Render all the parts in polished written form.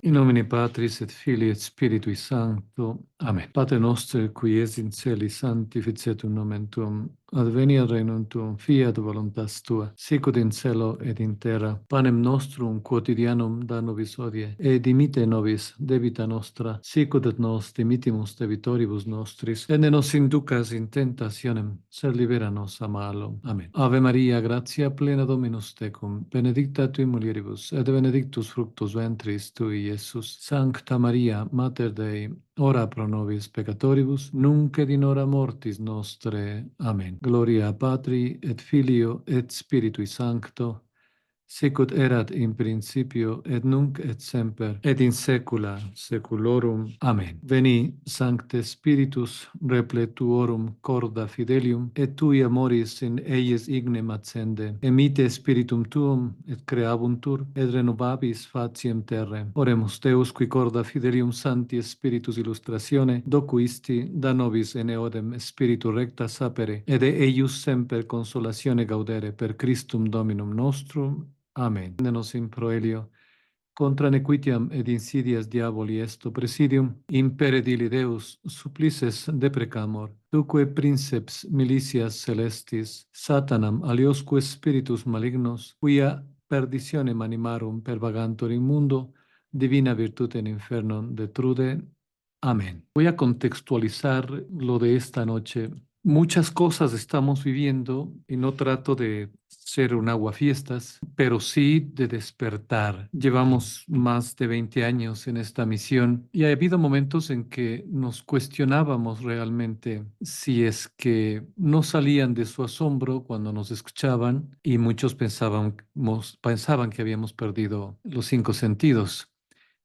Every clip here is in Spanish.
In nomine Patris et Filii et Spiritui Sancto. Amen. Pater noster, qui es in celi, sanctificetur nomen tuum, adveniat regnum tuum, fiat voluntas tua, sicut in cielo et in terra. Panem nostrum quotidianum da nobis hodie, et dimitte nobis debita nostra, sicut et nos dimittimus debitoribus nostris, et ne nos inducas in tentationem, sed libera nos a malo. Amen. Ave Maria, gratia plena Dominus tecum, benedicta tui mulieribus, et benedictus fructus ventris tui, Iesus. Sancta Maria, Mater Dei, ora pro nobis peccatoribus, nunc et in hora mortis nostre. Amen. Gloria Patri et Filio et Spiritui Sancto, sicut erat in principio et nunc et semper et in saecula saeculorum. Amen. Veni, Sancte Spiritus, repletuorum corda fidelium, et tui amoris in eies ignem accende. Emite Spiritum tuum, et creabuntur, et renovabis faciem terre. Oremus Deus, qui corda fidelium Sancti Spiritus illustratione, docuisti da nobis in eodem Spiritu recta sapere, et de eius semper consolatione gaudere per Christum Dominum nostrum. Amen. Nos in proelio contra nequitiam et insidias diaboli esto presidium, impere dili Deus supplices deprecamur, tuque princeps militias celestis, Satanam aliosque spiritus malignos, quia perditionem animarum pervagantur in mundo, divina virtute in inferno detrude. Amén. Voy a contextualizar lo de esta noche. Muchas cosas estamos viviendo y no trato de ser un aguafiestas, pero sí de despertar. Llevamos más de 20 años en esta misión y ha habido momentos en que nos cuestionábamos realmente si es que no salían de su asombro cuando nos escuchaban y muchos pensaban que habíamos perdido los 5 sentidos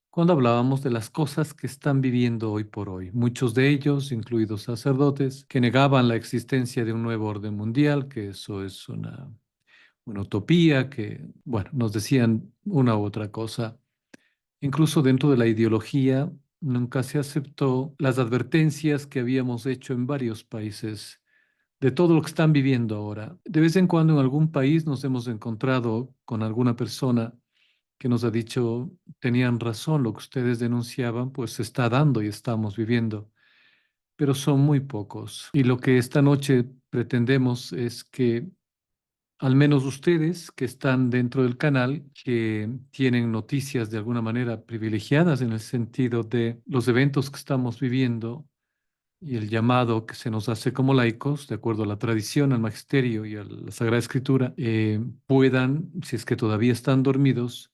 cuando hablábamos de las cosas que están viviendo hoy por hoy. Muchos de ellos, incluidos sacerdotes, que negaban la existencia de un nuevo orden mundial, que eso es una utopía, que, bueno, nos decían una u otra cosa. Incluso dentro de la ideología, nunca se aceptó las advertencias que habíamos hecho en varios países de todo lo que están viviendo ahora. De vez en cuando en algún país nos hemos encontrado con alguna persona que nos ha dicho, tenían razón, lo que ustedes denunciaban, pues se está dando y estamos viviendo, pero son muy pocos. Y lo que esta noche pretendemos es que al menos ustedes que están dentro del canal, que tienen noticias de alguna manera privilegiadas en el sentido de los eventos que estamos viviendo y el llamado que se nos hace como laicos, de acuerdo a la tradición, al magisterio y a la Sagrada Escritura, puedan, si es que todavía están dormidos,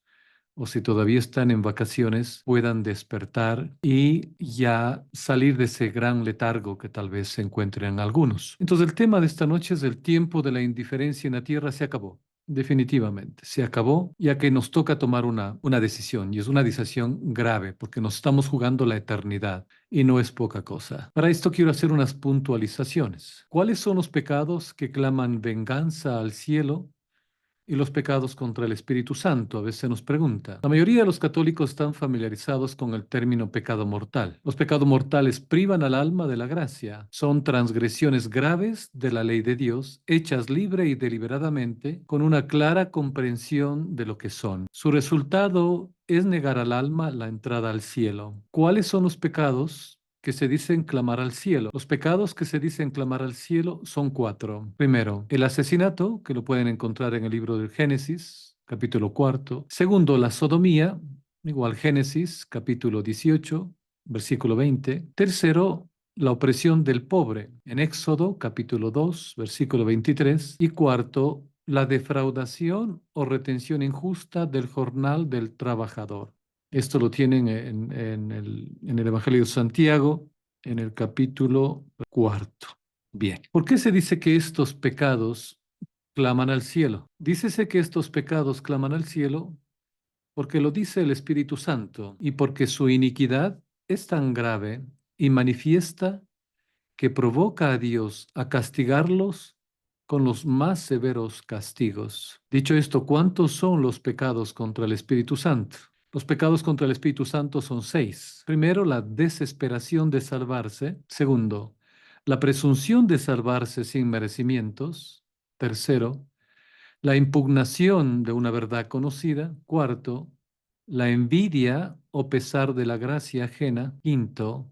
o si todavía están en vacaciones, puedan despertar y ya salir de ese gran letargo que tal vez se encuentren algunos. Entonces el tema de esta noche es el tiempo de la indiferencia en la tierra se acabó. Definitivamente, se acabó, ya que nos toca tomar una decisión, y es una decisión grave, porque nos estamos jugando la eternidad, y no es poca cosa. Para esto quiero hacer unas puntualizaciones. ¿Cuáles son los pecados que claman venganza al cielo y los pecados contra el Espíritu Santo? A veces se nos pregunta. La mayoría de los católicos están familiarizados con el término pecado mortal. Los pecados mortales privan al alma de la gracia. Son transgresiones graves de la ley de Dios, hechas libre y deliberadamente, con una clara comprensión de lo que son. Su resultado es negar al alma la entrada al cielo. ¿Cuáles son los pecados que se dicen clamar al cielo? Los pecados que se dicen clamar al cielo son 4. Primero, el asesinato, que lo pueden encontrar en el libro del Génesis, capítulo 4. Segundo, la sodomía, igual Génesis, capítulo 18, versículo 20. Tercero, la opresión del pobre, en Éxodo, capítulo 2, versículo 23. Y cuarto, la defraudación o retención injusta del jornal del trabajador. Esto lo tienen en el Evangelio de Santiago, en el capítulo 4. Bien. ¿Por qué se dice que estos pecados claman al cielo? Dícese que estos pecados claman al cielo porque lo dice el Espíritu Santo y porque su iniquidad es tan grave y manifiesta que provoca a Dios a castigarlos con los más severos castigos. Dicho esto, ¿cuántos son los pecados contra el Espíritu Santo? Los pecados contra el Espíritu Santo son 6. Primero, la desesperación de salvarse. Segundo, la presunción de salvarse sin merecimientos. Tercero, la impugnación de una verdad conocida. Cuarto, la envidia o pesar de la gracia ajena. Quinto,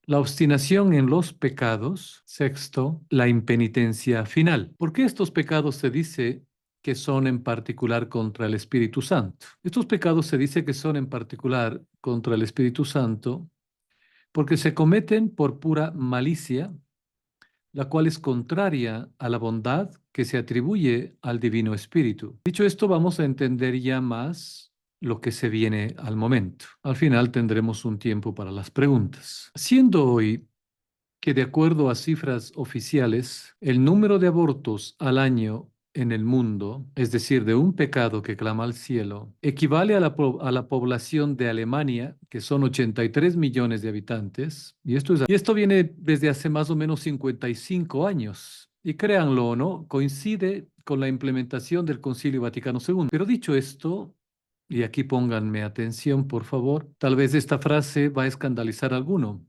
la obstinación en los pecados. Sexto, la impenitencia final. ¿Por qué estos pecados se dice que son en particular contra el Espíritu Santo? Estos pecados se dice que son en particular contra el Espíritu Santo porque se cometen por pura malicia, la cual es contraria a la bondad que se atribuye al Divino Espíritu. Dicho esto, vamos a entender ya más lo que se viene al momento. Al final tendremos un tiempo para las preguntas. Siendo hoy que de acuerdo a cifras oficiales, el número de abortos al año en el mundo, es decir, de un pecado que clama al cielo, equivale a la población de Alemania, que son 83 millones de habitantes, y esto viene desde hace más o menos 55 años. Y créanlo o no, coincide con la implementación del Concilio Vaticano II. Pero dicho esto, y aquí pónganme atención, por favor, tal vez esta frase va a escandalizar a alguno,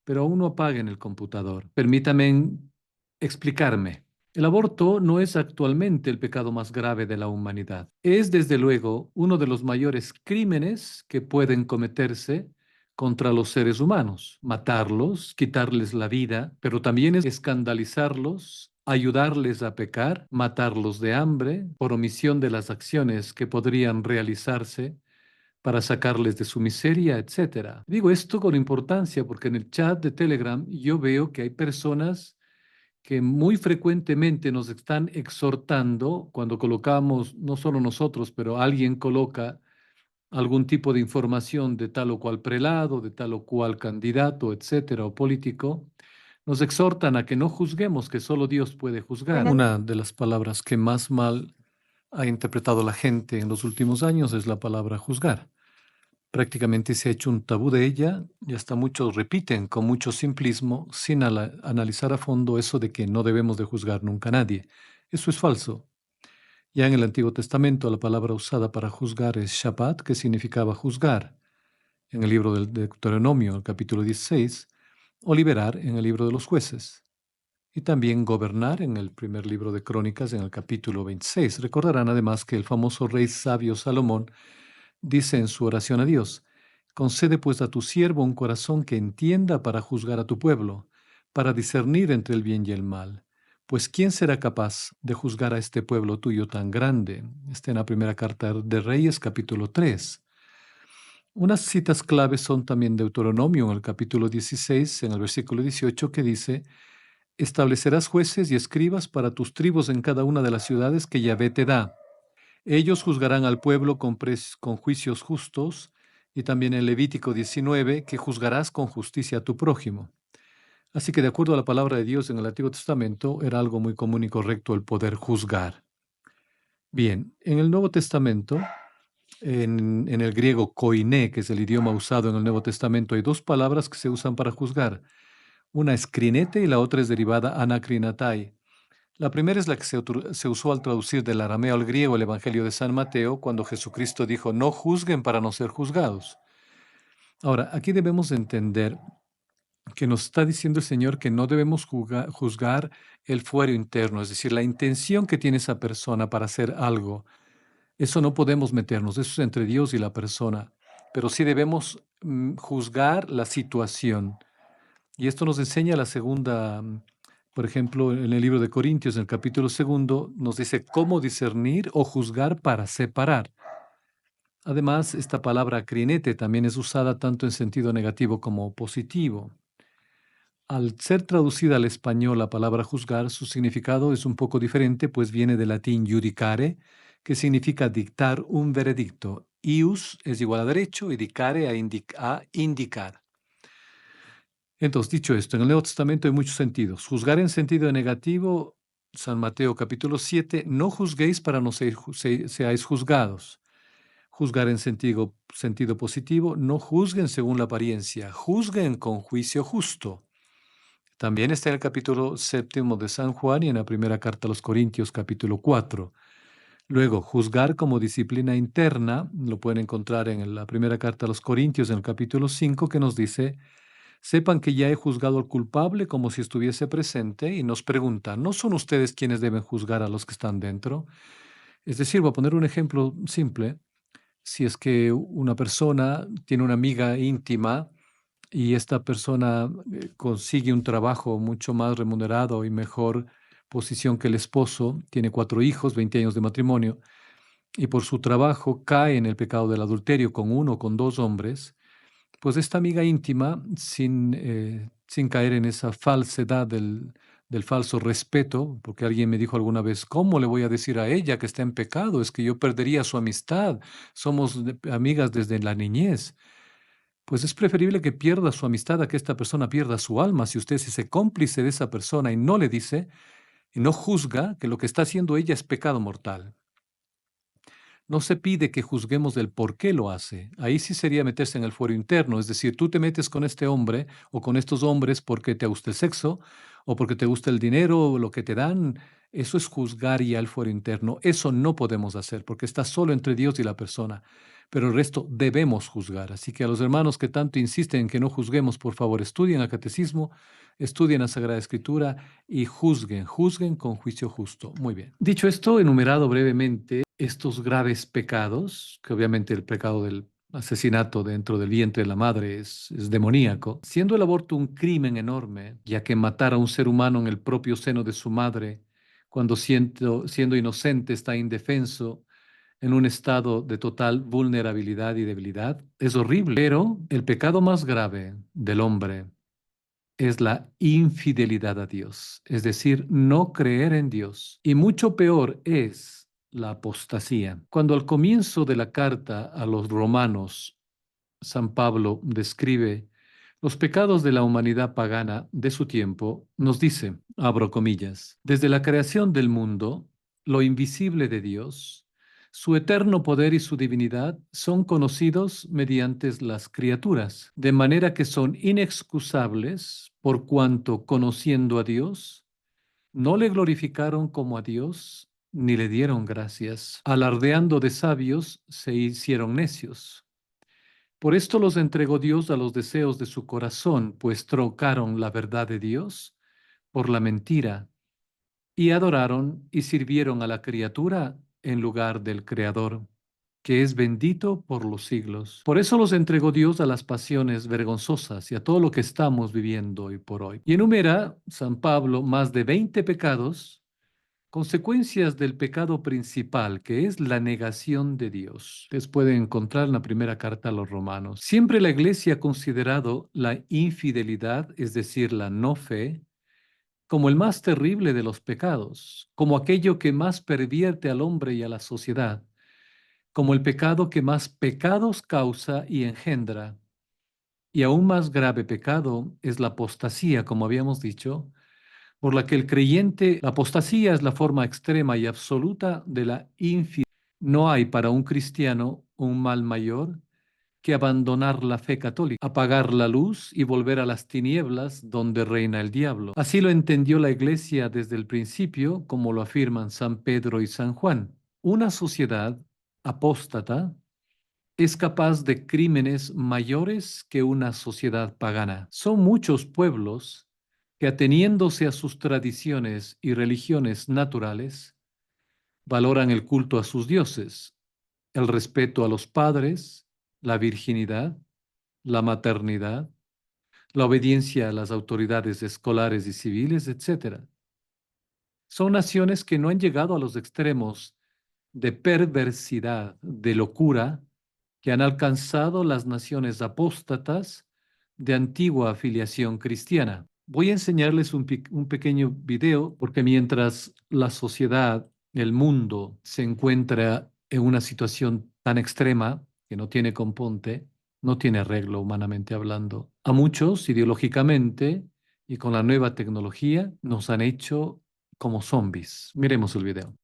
pero aún no apaguen el computador. Permítame explicarme. El aborto no es actualmente el pecado más grave de la humanidad. Es desde luego uno de los mayores crímenes que pueden cometerse contra los seres humanos. Matarlos, quitarles la vida, pero también es escandalizarlos, ayudarles a pecar, matarlos de hambre, por omisión de las acciones que podrían realizarse para sacarles de su miseria, etcétera. Digo esto con importancia porque en el chat de Telegram yo veo que hay personas que muy frecuentemente nos están exhortando cuando colocamos, no solo nosotros, pero alguien coloca algún tipo de información de tal o cual prelado, de tal o cual candidato, etcétera, o político, nos exhortan a que no juzguemos, que solo Dios puede juzgar. Una de las palabras que más mal ha interpretado la gente en los últimos años es la palabra juzgar. Prácticamente se ha hecho un tabú de ella y hasta muchos repiten con mucho simplismo sin analizar a fondo eso de que no debemos de juzgar nunca a nadie. Eso es falso. Ya en el Antiguo Testamento la palabra usada para juzgar es Shabbat, que significaba juzgar en el libro del Deuteronomio, el capítulo 16, o liberar en el libro de los jueces. Y también gobernar en el primer libro de Crónicas, en el capítulo 26. Recordarán además que el famoso rey sabio Salomón dice en su oración a Dios: concede pues a tu siervo un corazón que entienda para juzgar a tu pueblo, para discernir entre el bien y el mal. Pues ¿quién será capaz de juzgar a este pueblo tuyo tan grande? Está en la primera carta de Reyes, capítulo 3. Unas citas claves son también Deuteronomio en el capítulo 16, en el versículo 18, que dice: establecerás jueces y escribas para tus tribus en cada una de las ciudades que Yahvé te da. Ellos juzgarán al pueblo con juicios justos, y también en Levítico 19, que juzgarás con justicia a tu prójimo. Así que de acuerdo a la palabra de Dios en el Antiguo Testamento, era algo muy común y correcto el poder juzgar. Bien, en el Nuevo Testamento, en el griego koiné, que es el idioma usado en el Nuevo Testamento, hay dos palabras que se usan para juzgar. Una es crinete y la otra es derivada anakrinatai. La primera es la que se usó al traducir del arameo al griego el Evangelio de San Mateo, cuando Jesucristo dijo: no juzguen para no ser juzgados. Ahora, aquí debemos entender que nos está diciendo el Señor que no debemos juzgar el fuero interno, es decir, la intención que tiene esa persona para hacer algo. Eso no podemos meternos, eso es entre Dios y la persona, pero sí debemos juzgar la situación. Y esto nos enseña la segunda, por ejemplo, en el libro de Corintios, en el capítulo 2, nos dice cómo discernir o juzgar para separar. Además, esta palabra crinete también es usada tanto en sentido negativo como positivo. Al ser traducida al español la palabra juzgar, su significado es un poco diferente, pues viene del latín judicare, que significa dictar un veredicto. Ius es igual a derecho y dicare a indicar. Entonces, dicho esto, en el Nuevo Testamento hay muchos sentidos. Juzgar en sentido negativo, San Mateo capítulo 7, no juzguéis para no seáis juzgados. Juzgar en sentido positivo, no juzguen según la apariencia, juzguen con juicio justo. También está en el capítulo 7 de San Juan y en la primera carta a los Corintios capítulo 4. Luego, juzgar como disciplina interna, lo pueden encontrar en la primera carta a los Corintios en el capítulo 5, que nos dice: sepan que ya he juzgado al culpable como si estuviese presente, y nos pregunta: ¿no son ustedes quienes deben juzgar a los que están dentro? Es decir, voy a poner un ejemplo simple. Si es que una persona tiene una amiga íntima y esta persona consigue un trabajo mucho más remunerado y mejor posición que el esposo, tiene 4 hijos, 20 años de matrimonio, y por su trabajo cae en el pecado del adulterio con uno o con dos hombres, pues esta amiga íntima, sin caer en esa falsedad del falso respeto, porque alguien me dijo alguna vez, ¿cómo le voy a decir a ella que está en pecado? Es que yo perdería su amistad. Somos amigas desde la niñez. Pues es preferible que pierda su amistad a que esta persona pierda su alma. Si usted se hace cómplice de esa persona y no le dice y no juzga que lo que está haciendo ella es pecado mortal. No se pide que juzguemos del por qué lo hace. Ahí sí sería meterse en el fuero interno, es decir, tú te metes con este hombre o con estos hombres porque te gusta el sexo o porque te gusta el dinero o lo que te dan. Eso es juzgar ya el fuero interno. Eso no podemos hacer porque está solo entre Dios y la persona. Pero el resto debemos juzgar. Así que a los hermanos que tanto insisten en que no juzguemos, por favor, estudien el catecismo, estudien la Sagrada Escritura y juzguen con juicio justo. Muy bien. Dicho esto, enumerado brevemente estos graves pecados, que obviamente el pecado del asesinato dentro del vientre de la madre es demoníaco, siendo el aborto un crimen enorme, ya que matar a un ser humano en el propio seno de su madre, cuando siendo inocente está indefenso, en un estado de total vulnerabilidad y debilidad, es horrible. Pero el pecado más grave del hombre es la infidelidad a Dios, es decir, no creer en Dios. Y mucho peor es la apostasía. Cuando al comienzo de la carta a los romanos, San Pablo describe los pecados de la humanidad pagana de su tiempo, nos dice, abro comillas, desde la creación del mundo, lo invisible de Dios, su eterno poder y su divinidad son conocidos mediante las criaturas, de manera que son inexcusables por cuanto, conociendo a Dios, no le glorificaron como a Dios, ni le dieron gracias. Alardeando de sabios, se hicieron necios. Por esto los entregó Dios a los deseos de su corazón, pues trocaron la verdad de Dios por la mentira y adoraron y sirvieron a la criatura en lugar del Creador, que es bendito por los siglos. Por eso los entregó Dios a las pasiones vergonzosas y a todo lo que estamos viviendo hoy por hoy. Y enumera San Pablo más de 20 pecados, consecuencias del pecado principal, que es la negación de Dios. Ustedes pueden encontrar en la primera carta a los romanos. Siempre la Iglesia ha considerado la infidelidad, es decir, la no fe, como el más terrible de los pecados, como aquello que más pervierte al hombre y a la sociedad, como el pecado que más pecados causa y engendra. Y aún más grave pecado es la apostasía, como habíamos dicho, por la que el creyente, la apostasía es la forma extrema y absoluta de la infidelidad. No hay para un cristiano un mal mayor que abandonar la fe católica, apagar la luz y volver a las tinieblas donde reina el diablo. Así lo entendió la Iglesia desde el principio, como lo afirman San Pedro y San Juan. Una sociedad apóstata es capaz de crímenes mayores que una sociedad pagana. Son muchos pueblos que, ateniéndose a sus tradiciones y religiones naturales, valoran el culto a sus dioses, el respeto a los padres, la virginidad, la maternidad, la obediencia a las autoridades escolares y civiles, etc. Son naciones que no han llegado a los extremos de perversidad, de locura, que han alcanzado las naciones apóstatas de antigua afiliación cristiana. Voy a enseñarles un pequeño video porque mientras la sociedad, el mundo, se encuentra en una situación tan extrema que no tiene componte, no tiene arreglo humanamente hablando, a muchos ideológicamente y con la nueva tecnología nos han hecho como zombies. Miremos el video.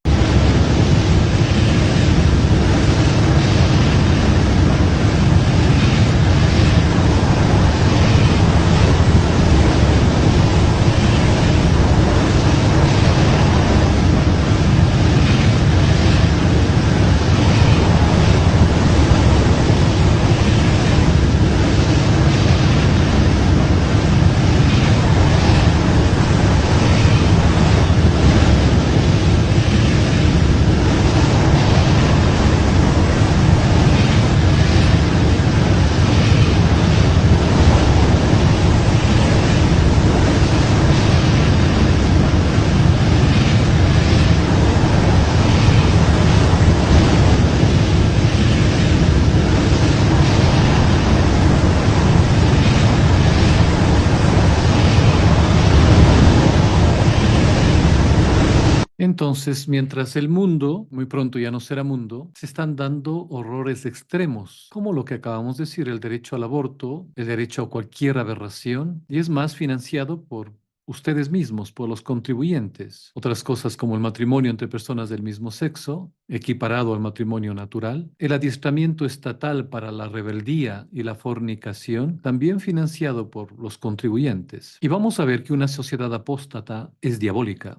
Entonces, mientras el mundo, muy pronto ya no será mundo, se están dando horrores extremos, como lo que acabamos de decir, el derecho al aborto, el derecho a cualquier aberración, y es más financiado por ustedes mismos, por los contribuyentes. Otras cosas como el matrimonio entre personas del mismo sexo, equiparado al matrimonio natural, el adiestramiento estatal para la rebeldía y la fornicación, también financiado por los contribuyentes. Y vamos a ver que una sociedad apóstata es diabólica.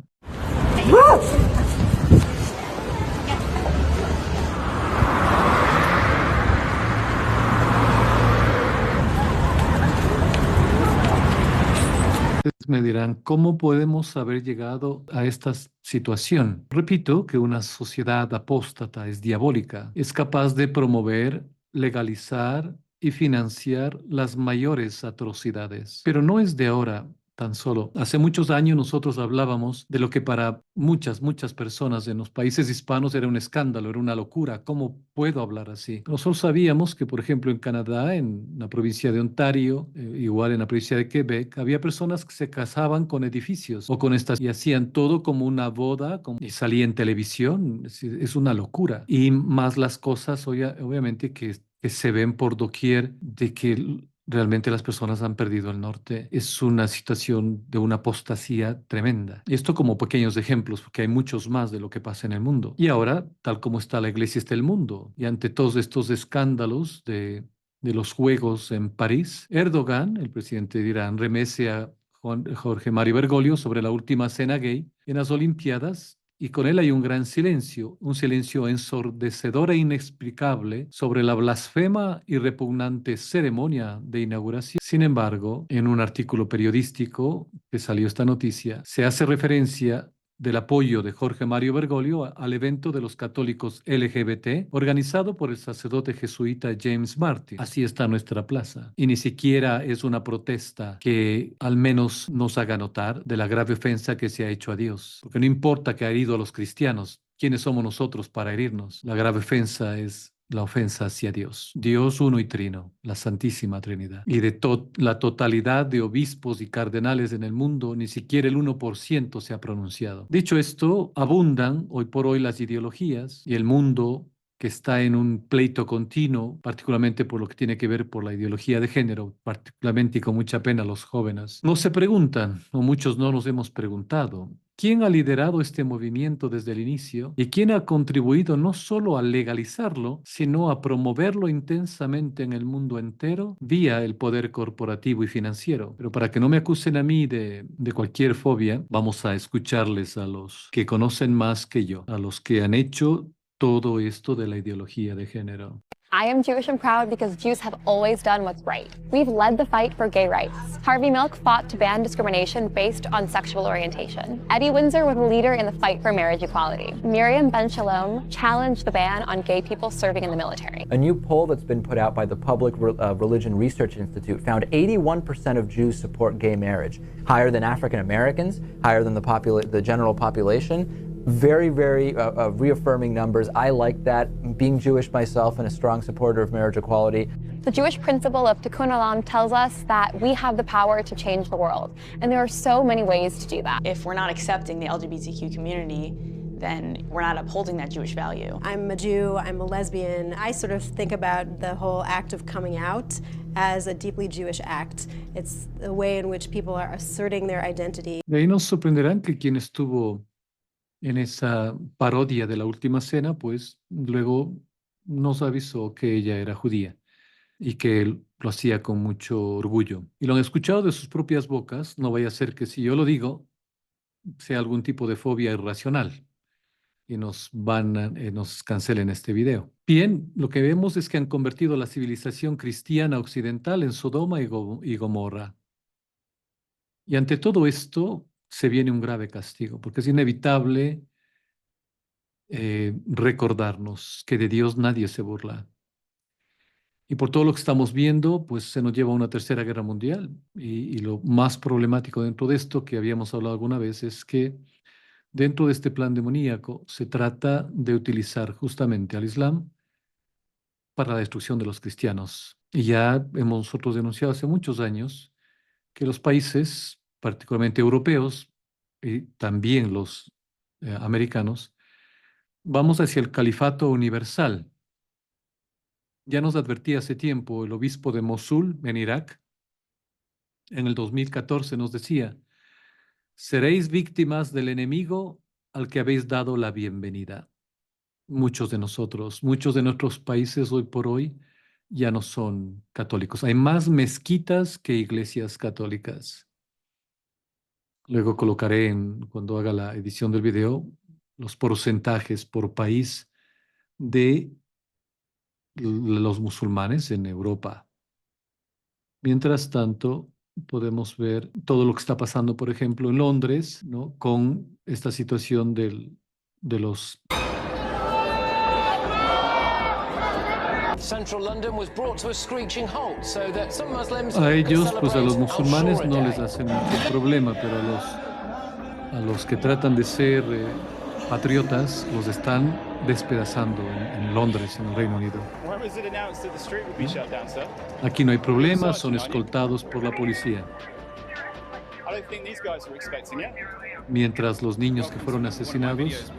Me dirán, ¿cómo podemos haber llegado a esta situación? Repito que una sociedad apóstata es diabólica, es capaz de promover, legalizar y financiar las mayores atrocidades. Pero no es de ahora. Tan solo hace muchos años nosotros hablábamos de lo que para muchas personas en los países hispanos era un escándalo, era una locura. ¿Cómo puedo hablar así? Nosotros sabíamos que, por ejemplo, en Canadá, en la provincia de Ontario, igual en la provincia de Quebec, había personas que se casaban con edificios o con estas y hacían todo como una boda y salía en televisión. Es una locura. Y más las cosas, obviamente, que se ven por doquier de que realmente las personas han perdido el norte. Es una situación de una apostasía tremenda. Y esto como pequeños ejemplos, porque hay muchos más de lo que pasa en el mundo. Y ahora, tal como está la iglesia, está el mundo. Y ante todos estos escándalos de los Juegos en París, Erdogan, el presidente de Irán, remece a Jorge Mario Bergoglio sobre la última cena gay en las Olimpiadas y con él hay un gran silencio, un silencio ensordecedor e inexplicable sobre la blasfema y repugnante ceremonia de inauguración. Sin embargo, en un artículo periodístico que salió esta noticia, se hace referencia del apoyo de Jorge Mario Bergoglio al evento de los católicos LGBT organizado por el sacerdote jesuita James Martin. Así está nuestra plaza. Y ni siquiera es una protesta que al menos nos haga notar de la grave ofensa que se ha hecho a Dios. Porque no importa que ha herido a los cristianos, ¿quiénes somos nosotros para herirnos? La grave ofensa es la ofensa hacia Dios. Dios uno y trino, la Santísima Trinidad. Y de la totalidad de obispos y cardenales en el mundo, ni siquiera el 1% se ha pronunciado. Dicho esto, abundan hoy por hoy las ideologías y el mundo que está en un pleito continuo, particularmente por lo que tiene que ver por la ideología de género, particularmente y con mucha pena los jóvenes, no se preguntan, o muchos no nos hemos preguntado, ¿quién ha liderado este movimiento desde el inicio y quién ha contribuido no solo a legalizarlo, sino a promoverlo intensamente en el mundo entero vía el poder corporativo y financiero? Pero para que no me acusen a mí de cualquier fobia, vamos a escucharles a los que conocen más que yo, a los que han hecho todo esto de la ideología de género. I am Jewish and proud because Jews have always done what's right. We've led the fight for gay rights. Harvey Milk fought to ban discrimination based on sexual orientation. Eddie Windsor was a leader in the fight for marriage equality. Miriam Ben Shalom challenged the ban on gay people serving in the military. A new poll that's been put out by the Public Religion Research Institute found 81% of Jews support gay marriage, higher than African Americans, higher than the general population. Very reaffirming numbers. I like that. Being Jewish myself and a strong supporter of marriage equality. The Jewish principle of Tikkun Olam tells us that we have the power to change the world, and there are so many ways to do that. If we're not accepting the LGBTQ community, then we're not upholding that Jewish value. I'm a Jew, I'm a lesbian. I sort of think about the whole act of coming out as a deeply Jewish act. It's a way in which people are asserting their identity. De ahí nos sorprenderán que quien estuvo en esa parodia de la última cena, pues luego nos avisó que ella era judía y que él lo hacía con mucho orgullo. Y lo han escuchado de sus propias bocas, no vaya a ser que si yo lo digo, sea algún tipo de fobia irracional y nos cancelen este video. Bien, lo que vemos es que han convertido la civilización cristiana occidental en Sodoma y Gomorra. Y ante todo esto se viene un grave castigo, porque es inevitable recordarnos que de Dios nadie se burla. Y por todo lo que estamos viendo, pues se nos lleva a una tercera guerra mundial. Y lo más problemático dentro de esto, que habíamos hablado alguna vez, es que dentro de este plan demoníaco se trata de utilizar justamente al Islam para la destrucción de los cristianos. Y ya hemos nosotros denunciado hace muchos años que los países, particularmente europeos, y también los americanos, vamos hacia el califato universal. Ya nos advertía hace tiempo el obispo de Mosul, en Irak, en el 2014 nos decía: seréis víctimas del enemigo al que habéis dado la bienvenida. Muchos de nosotros, muchos de nuestros países hoy por hoy ya no son católicos. Hay más mezquitas que iglesias católicas. Luego colocaré, cuando haga la edición del video, los porcentajes por país de los musulmanes en Europa. Mientras tanto, podemos ver todo lo que está pasando, por ejemplo, en Londres, ¿no? Con esta situación de los... A ellos, pues a los musulmanes no les hacen mucho problema, pero a los que tratan de ser patriotas los están despedazando en Londres, en el Reino Unido. Aquí no hay problema, son escoltados por la policía. Mientras los niños que fueron asesinados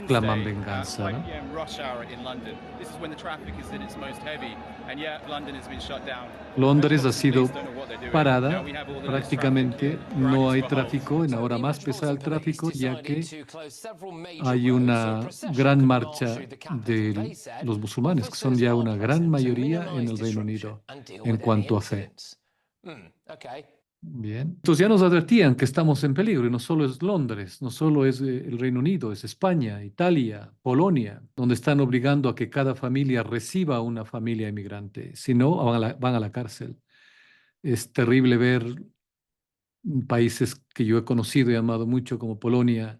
claman venganza, ¿no? Londres ha sido parada, prácticamente no hay tráfico, en ahora más pesado el tráfico, ya que hay una gran marcha de los musulmanes, que son ya una gran mayoría en el Reino Unido en cuanto a fe. Bien, entonces ya nos advertían que estamos en peligro, y no solo es Londres, no solo es el Reino Unido, es España, Italia, Polonia, donde están obligando a que cada familia reciba a una familia inmigrante, si no, van a la cárcel. Es terrible ver países que yo he conocido y amado mucho, como Polonia,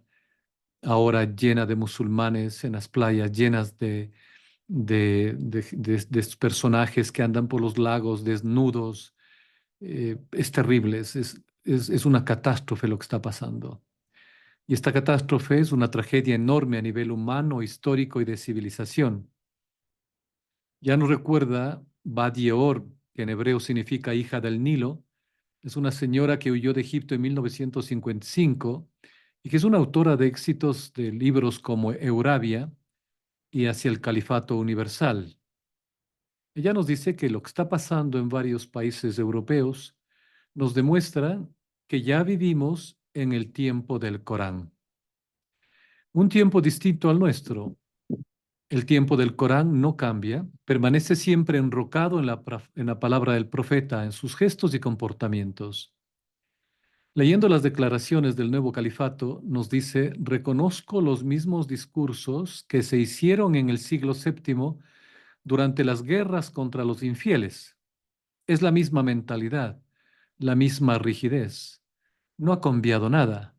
ahora llena de musulmanes en las playas, llenas de estos personajes que andan por los lagos desnudos. Es terrible, es una catástrofe lo que está pasando. Y esta catástrofe es una tragedia enorme a nivel humano, histórico y de civilización. Ya nos recuerda Badior, que en hebreo significa hija del Nilo. Es una señora que huyó de Egipto en 1955 y que es una autora de éxitos de libros como Eurabia y Hacia el Califato Universal. Ella nos dice que lo que está pasando en varios países europeos nos demuestra que ya vivimos en el tiempo del Corán. Un tiempo distinto al nuestro. El tiempo del Corán no cambia, permanece siempre enrocado en la palabra del profeta, en sus gestos y comportamientos. Leyendo las declaraciones del nuevo califato, nos dice: reconozco los mismos discursos que se hicieron en el siglo VII durante las guerras contra los infieles. Es la misma mentalidad, la misma rigidez. No ha cambiado nada.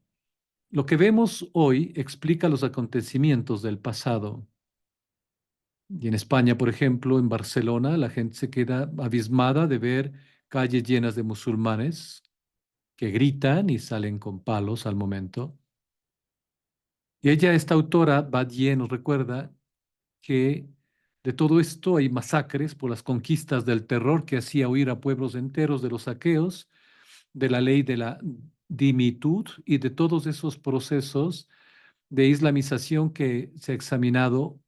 Lo que vemos hoy explica los acontecimientos del pasado. Y en España, por ejemplo, en Barcelona, la gente se queda abismada de ver calles llenas de musulmanes que gritan y salen con palos al momento. Y esta autora, Badier, nos recuerda que de todo esto hay masacres por las conquistas del terror que hacía huir a pueblos enteros de los saqueos, de la ley de la dimitud y de todos esos procesos de islamización que se ha examinado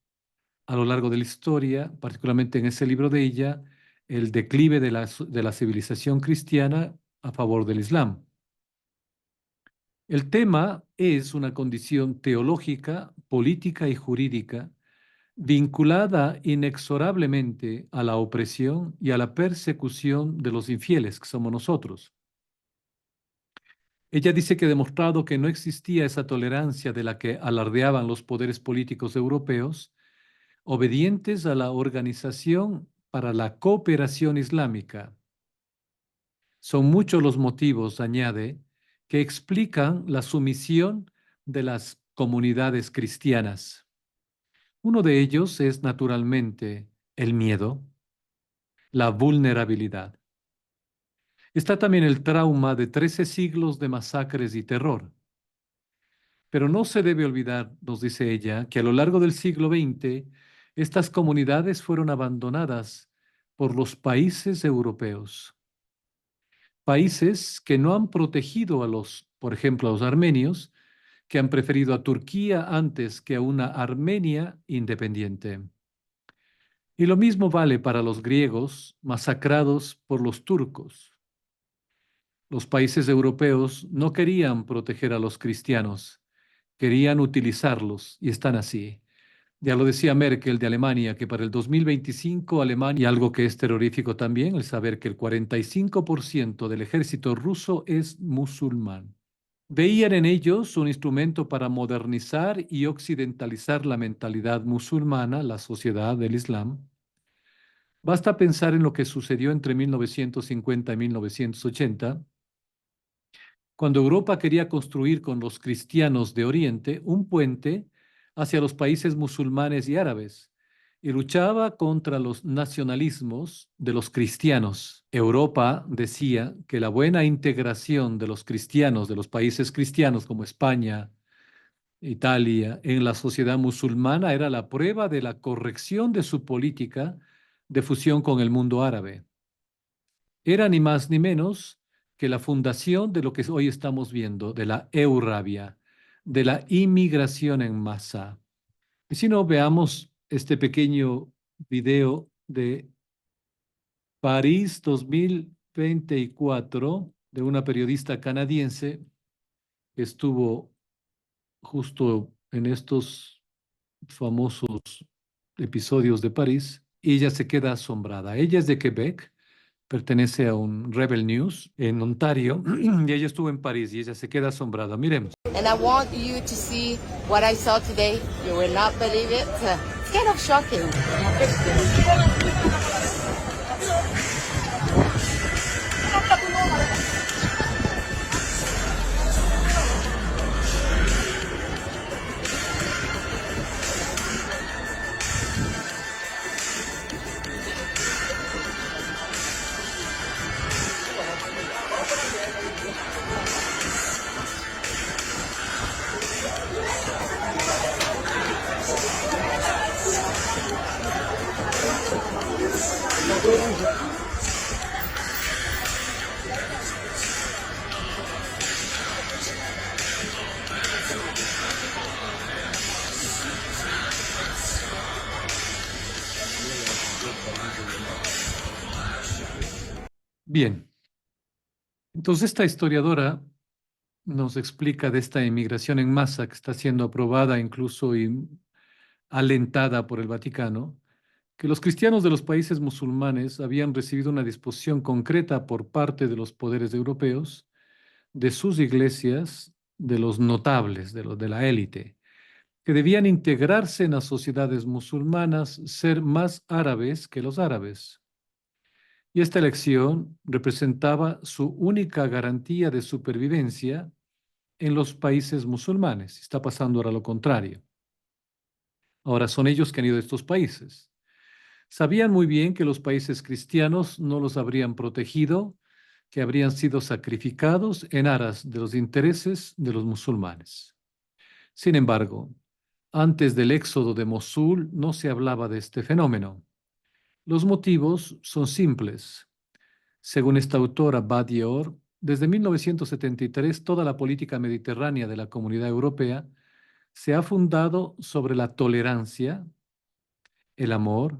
a lo largo de la historia, particularmente en ese libro de ella, el declive de la civilización cristiana a favor del Islam. El tema es una condición teológica, política y jurídica vinculada inexorablemente a la opresión y a la persecución de los infieles, que somos nosotros. Ella dice que ha demostrado que no existía esa tolerancia de la que alardeaban los poderes políticos europeos, obedientes a la Organización para la Cooperación Islámica. Son muchos los motivos, añade, que explican la sumisión de las comunidades cristianas. Uno de ellos es, naturalmente, el miedo, la vulnerabilidad. Está también el trauma de 13 siglos de masacres y terror. Pero no se debe olvidar, nos dice ella, que a lo largo del siglo XX, estas comunidades fueron abandonadas por los países europeos. Países que no han protegido a los por ejemplo a los armenios, que han preferido a Turquía antes que a una Armenia independiente. Y lo mismo vale para los griegos masacrados por los turcos. Los países europeos no querían proteger a los cristianos, querían utilizarlos y están así. Ya lo decía Merkel de Alemania, que para el 2025 Alemania, y algo que es terrorífico también, el saber que el 45% del ejército ruso es musulmán. Veían en ellos un instrumento para modernizar y occidentalizar la mentalidad musulmana, la sociedad del Islam. Basta pensar en lo que sucedió entre 1950 y 1980, cuando Europa quería construir con los cristianos de Oriente un puente hacia los países musulmanes y árabes, y luchaba contra los nacionalismos de los cristianos. Europa decía que la buena integración de los cristianos, de los países cristianos como España, Italia, en la sociedad musulmana era la prueba de la corrección de su política de fusión con el mundo árabe. Era ni más ni menos que la fundación de lo que hoy estamos viendo, de la Eurabia, de la inmigración en masa. Y si no, veamos este pequeño video de París 2024 de una periodista canadiense que estuvo justo en estos famosos episodios de París y ella se queda asombrada. Ella es de Quebec, pertenece a un Rebel News en Ontario y ella estuvo en París y ella se queda asombrada. Miremos. And I want you to see what I saw today. You will not believe it. It's kind of shocking. Bien, entonces esta historiadora nos explica de esta inmigración en masa que está siendo aprobada incluso y alentada por el Vaticano, que los cristianos de los países musulmanes habían recibido una disposición concreta por parte de los poderes europeos, de sus iglesias, de los notables, de la élite, que debían integrarse en las sociedades musulmanas, ser más árabes que los árabes. Y esta elección representaba su única garantía de supervivencia en los países musulmanes. Está pasando ahora lo contrario. Ahora son ellos que han ido a estos países. Sabían muy bien que los países cristianos no los habrían protegido, que habrían sido sacrificados en aras de los intereses de los musulmanes. Sin embargo, antes del éxodo de Mosul no se hablaba de este fenómeno. Los motivos son simples. Según esta autora Badior, desde 1973 toda la política mediterránea de la Comunidad Europea se ha fundado sobre la tolerancia, el amor,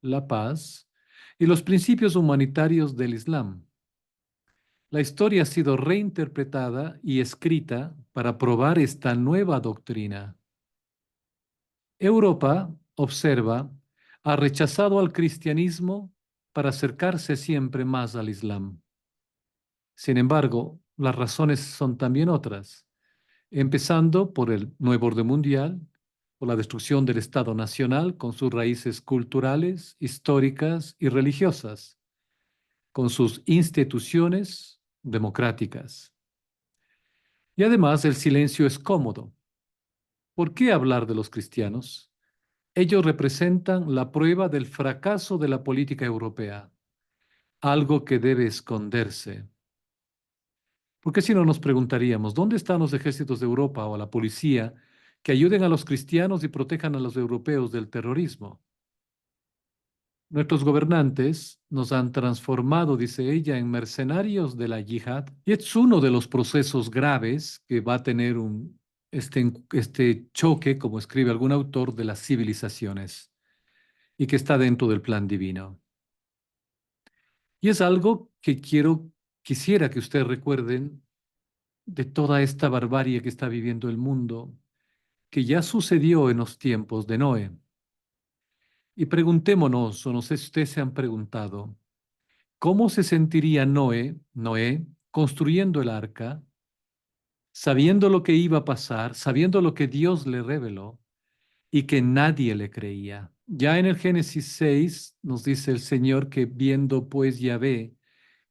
la paz y los principios humanitarios del Islam. La historia ha sido reinterpretada y escrita para probar esta nueva doctrina. Europa, observa, ha rechazado al cristianismo para acercarse siempre más al Islam. Sin embargo, las razones son también otras, empezando por el nuevo orden mundial, por la destrucción del Estado nacional con sus raíces culturales, históricas y religiosas, con sus instituciones democráticas. Y además el silencio es cómodo. ¿Por qué hablar de los cristianos? Ellos representan la prueba del fracaso de la política europea, algo que debe esconderse. Porque si no nos preguntaríamos, ¿dónde están los ejércitos de Europa o la policía que ayuden a los cristianos y protejan a los europeos del terrorismo? Nuestros gobernantes nos han transformado, dice ella, en mercenarios de la yihad. Y es uno de los procesos graves que va a tener este choque, como escribe algún autor, de las civilizaciones y que está dentro del plan divino. Y es algo que quisiera que ustedes recuerden de toda esta barbarie que está viviendo el mundo, que ya sucedió en los tiempos de Noé. Y preguntémonos, o no sé si ustedes se han preguntado, ¿cómo se sentiría Noé, construyendo el arca, sabiendo lo que iba a pasar, sabiendo lo que Dios le reveló y que nadie le creía? Ya en el Génesis 6 nos dice el Señor que viendo pues Yahvé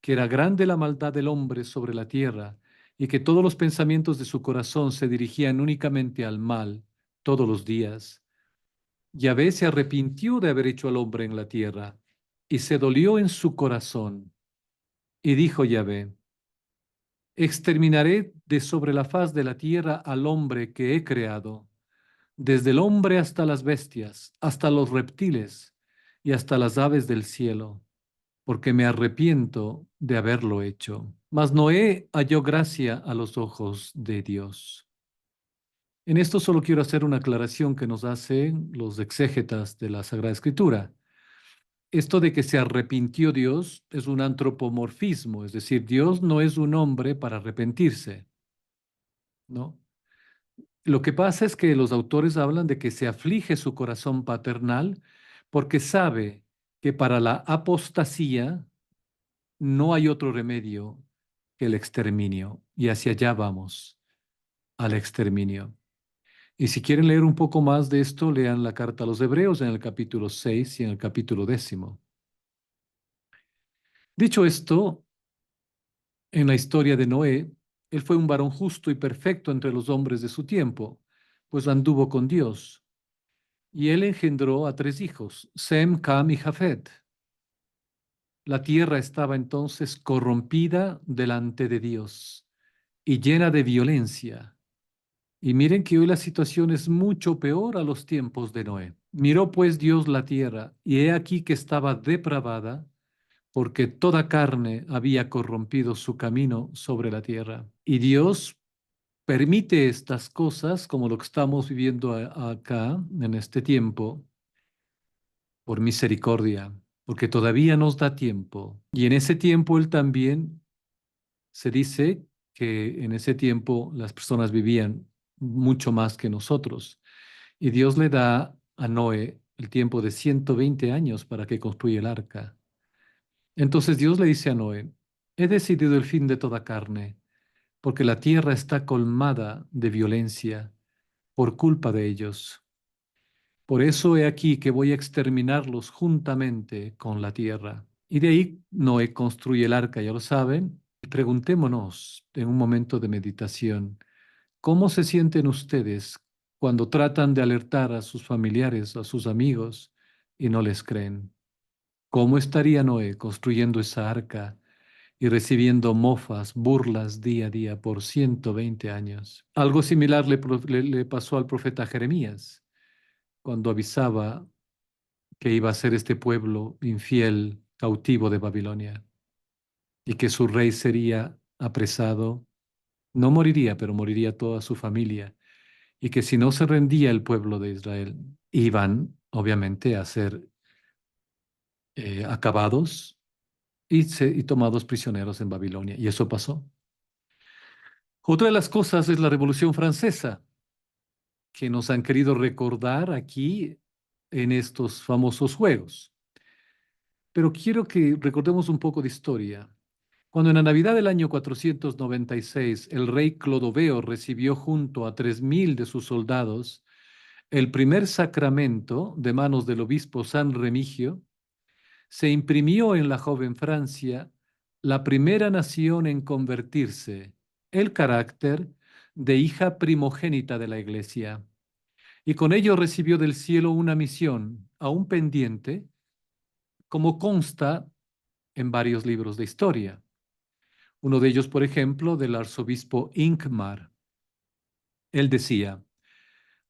que era grande la maldad del hombre sobre la tierra y que todos los pensamientos de su corazón se dirigían únicamente al mal todos los días, Yahvé se arrepintió de haber hecho al hombre en la tierra y se dolió en su corazón. Y dijo Yahvé, exterminaré de sobre la faz de la tierra al hombre que he creado, desde el hombre hasta las bestias, hasta los reptiles y hasta las aves del cielo, porque me arrepiento de haberlo hecho. Mas Noé halló gracia a los ojos de Dios. En esto solo quiero hacer una aclaración que nos hacen los exégetas de la Sagrada Escritura. Esto de que se arrepintió Dios es un antropomorfismo, es decir, Dios no es un hombre para arrepentirse, ¿no? Lo que pasa es que los autores hablan de que se aflige su corazón paternal porque sabe que para la apostasía no hay otro remedio que el exterminio, y hacia allá vamos, al exterminio. Y si quieren leer un poco más de esto, lean la carta a los Hebreos en el capítulo 6 y en el capítulo 10. Dicho esto, en la historia de Noé, él fue un varón justo y perfecto entre los hombres de su tiempo, pues anduvo con Dios. Y él engendró a 3 hijos, Sem, Cam y Jafet. La tierra estaba entonces corrompida delante de Dios y llena de violencia. Y miren que hoy la situación es mucho peor a los tiempos de Noé. Miró pues Dios la tierra, y he aquí que estaba depravada, porque toda carne había corrompido su camino sobre la tierra. Y Dios permite estas cosas, como lo que estamos viviendo acá, en este tiempo, por misericordia, porque todavía nos da tiempo. Y en ese tiempo Él también se dice que en ese tiempo las personas vivían mucho más que nosotros. Y Dios le da a Noé el tiempo de 120 años para que construya el arca. Entonces Dios le dice a Noé, he decidido el fin de toda carne, porque la tierra está colmada de violencia por culpa de ellos. Por eso he aquí que voy a exterminarlos juntamente con la tierra. Y de ahí Noé construye el arca, ya lo saben. Y preguntémonos en un momento de meditación, ¿cómo se sienten ustedes cuando tratan de alertar a sus familiares, a sus amigos, y no les creen? ¿Cómo estaría Noé construyendo esa arca y recibiendo mofas, burlas día a día por 120 años? Algo similar le pasó al profeta Jeremías cuando avisaba que iba a ser este pueblo infiel, cautivo de Babilonia, y que su rey sería apresado, no moriría, pero moriría toda su familia, y que si no se rendía el pueblo de Israel, iban obviamente a ser acabados y tomados prisioneros en Babilonia. Y eso pasó. Otra de las cosas es la Revolución Francesa, que nos han querido recordar aquí en estos famosos juegos. Pero quiero que recordemos un poco de historia. Cuando en la Navidad del año 496 el rey Clodoveo recibió junto a 3.000 de sus soldados el primer sacramento de manos del obispo San Remigio, se imprimió en la joven Francia, la primera nación en convertirse, el carácter de hija primogénita de la Iglesia. Y con ello recibió del cielo una misión, aún pendiente, como consta en varios libros de historia. Uno de ellos, por ejemplo, del arzobispo Hincmar. Él decía,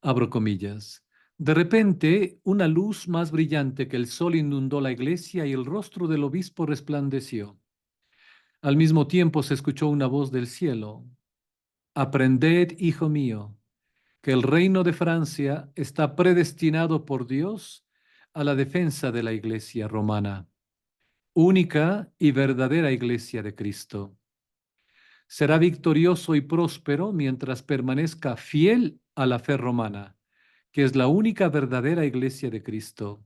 abro comillas, De repente, una luz más brillante que el sol inundó la iglesia y el rostro del obispo resplandeció. Al mismo tiempo se escuchó una voz del cielo. Aprended, hijo mío, que el reino de Francia está predestinado por Dios a la defensa de la iglesia romana, única y verdadera iglesia de Cristo. Será victorioso y próspero mientras permanezca fiel a la fe romana, que es la única verdadera iglesia de Cristo.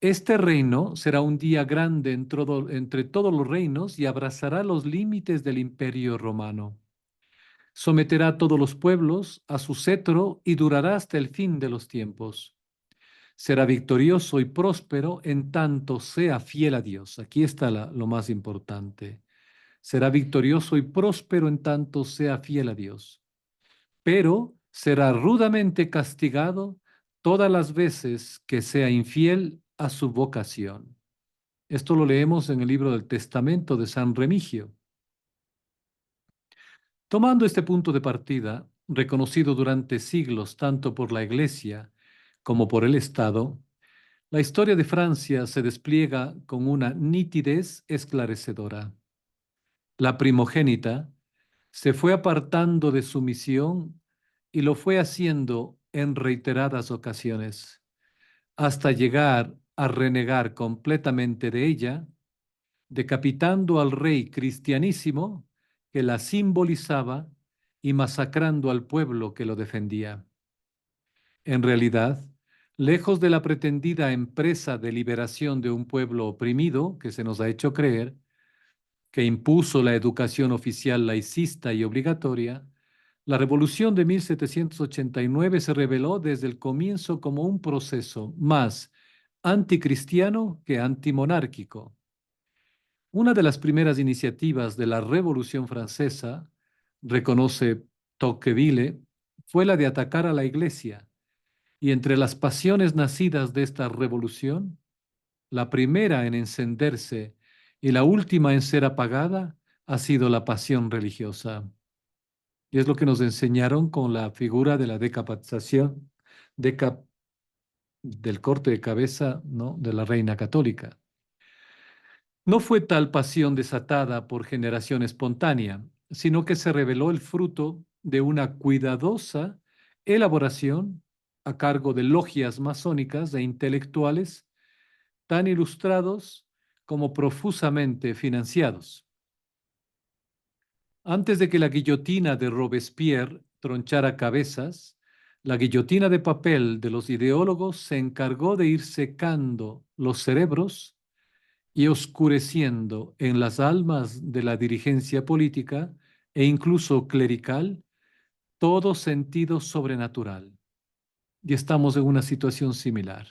Este reino será un día grande entre todos los reinos y abrazará los límites del imperio romano. Someterá a todos los pueblos a su cetro y durará hasta el fin de los tiempos. Será victorioso y próspero en tanto sea fiel a Dios. Aquí está lo más importante. Será victorioso y próspero en tanto sea fiel a Dios. Pero será rudamente castigado todas las veces que sea infiel a su vocación. Esto lo leemos en el libro del Testamento de San Remigio. Tomando este punto de partida, reconocido durante siglos tanto por la Iglesia como por el Estado, la historia de Francia se despliega con una nitidez esclarecedora. La primogénita se fue apartando de su misión y lo fue haciendo en reiteradas ocasiones, hasta llegar a renegar completamente de ella, decapitando al rey cristianísimo que la simbolizaba y masacrando al pueblo que lo defendía. En realidad, lejos de la pretendida empresa de liberación de un pueblo oprimido que se nos ha hecho creer, que impuso la educación oficial laicista y obligatoria, la Revolución de 1789 se reveló desde el comienzo como un proceso más anticristiano que antimonárquico. Una de las primeras iniciativas de la Revolución Francesa, reconoce Tocqueville, fue la de atacar a la Iglesia, y entre las pasiones nacidas de esta revolución, la primera en encenderse y la última en ser apagada ha sido la pasión religiosa. Y es lo que nos enseñaron con la figura de la decapitación del corte de cabeza, ¿no?, de la reina católica. No fue tal pasión desatada por generación espontánea, sino que se reveló el fruto de una cuidadosa elaboración a cargo de logias masónicas e intelectuales tan ilustrados como profusamente financiados. Antes de que la guillotina de Robespierre tronchara cabezas, la guillotina de papel de los ideólogos se encargó de ir secando los cerebros y oscureciendo en las almas de la dirigencia política e incluso clerical todo sentido sobrenatural. Y estamos en una situación similar.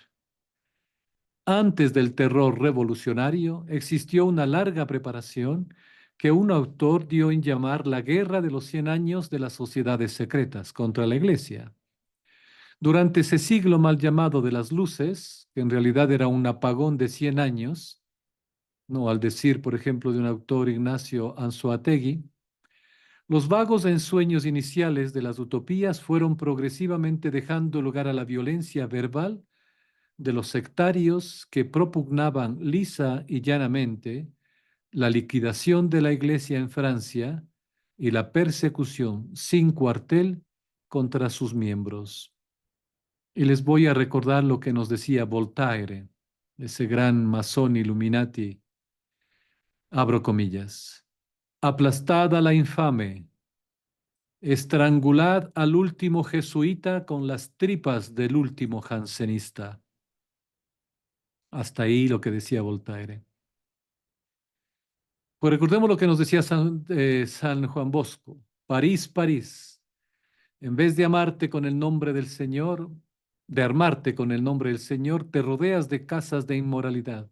Antes del terror revolucionario existió una larga preparación que un autor dio en llamar la Guerra de los 100 años de las sociedades secretas contra la Iglesia. Durante ese siglo mal llamado de las luces, que en realidad era un apagón de 100 años, no al decir, por ejemplo, de un autor Ignacio Anzoátegui, los vagos ensueños iniciales de las utopías fueron progresivamente dejando lugar a la violencia verbal de los sectarios que propugnaban lisa y llanamente la liquidación de la Iglesia en Francia y la persecución sin cuartel contra sus miembros. Y les voy a recordar lo que nos decía Voltaire, ese gran masón Illuminati, abro comillas: aplastad a la infame, estrangulad al último jesuita con las tripas del último jansenista. Hasta ahí lo que decía Voltaire. Pues recordemos lo que nos decía San Juan Bosco. París, París, en vez de amarte con el nombre del Señor, de armarte con el nombre del Señor, te rodeas de casas de inmoralidad.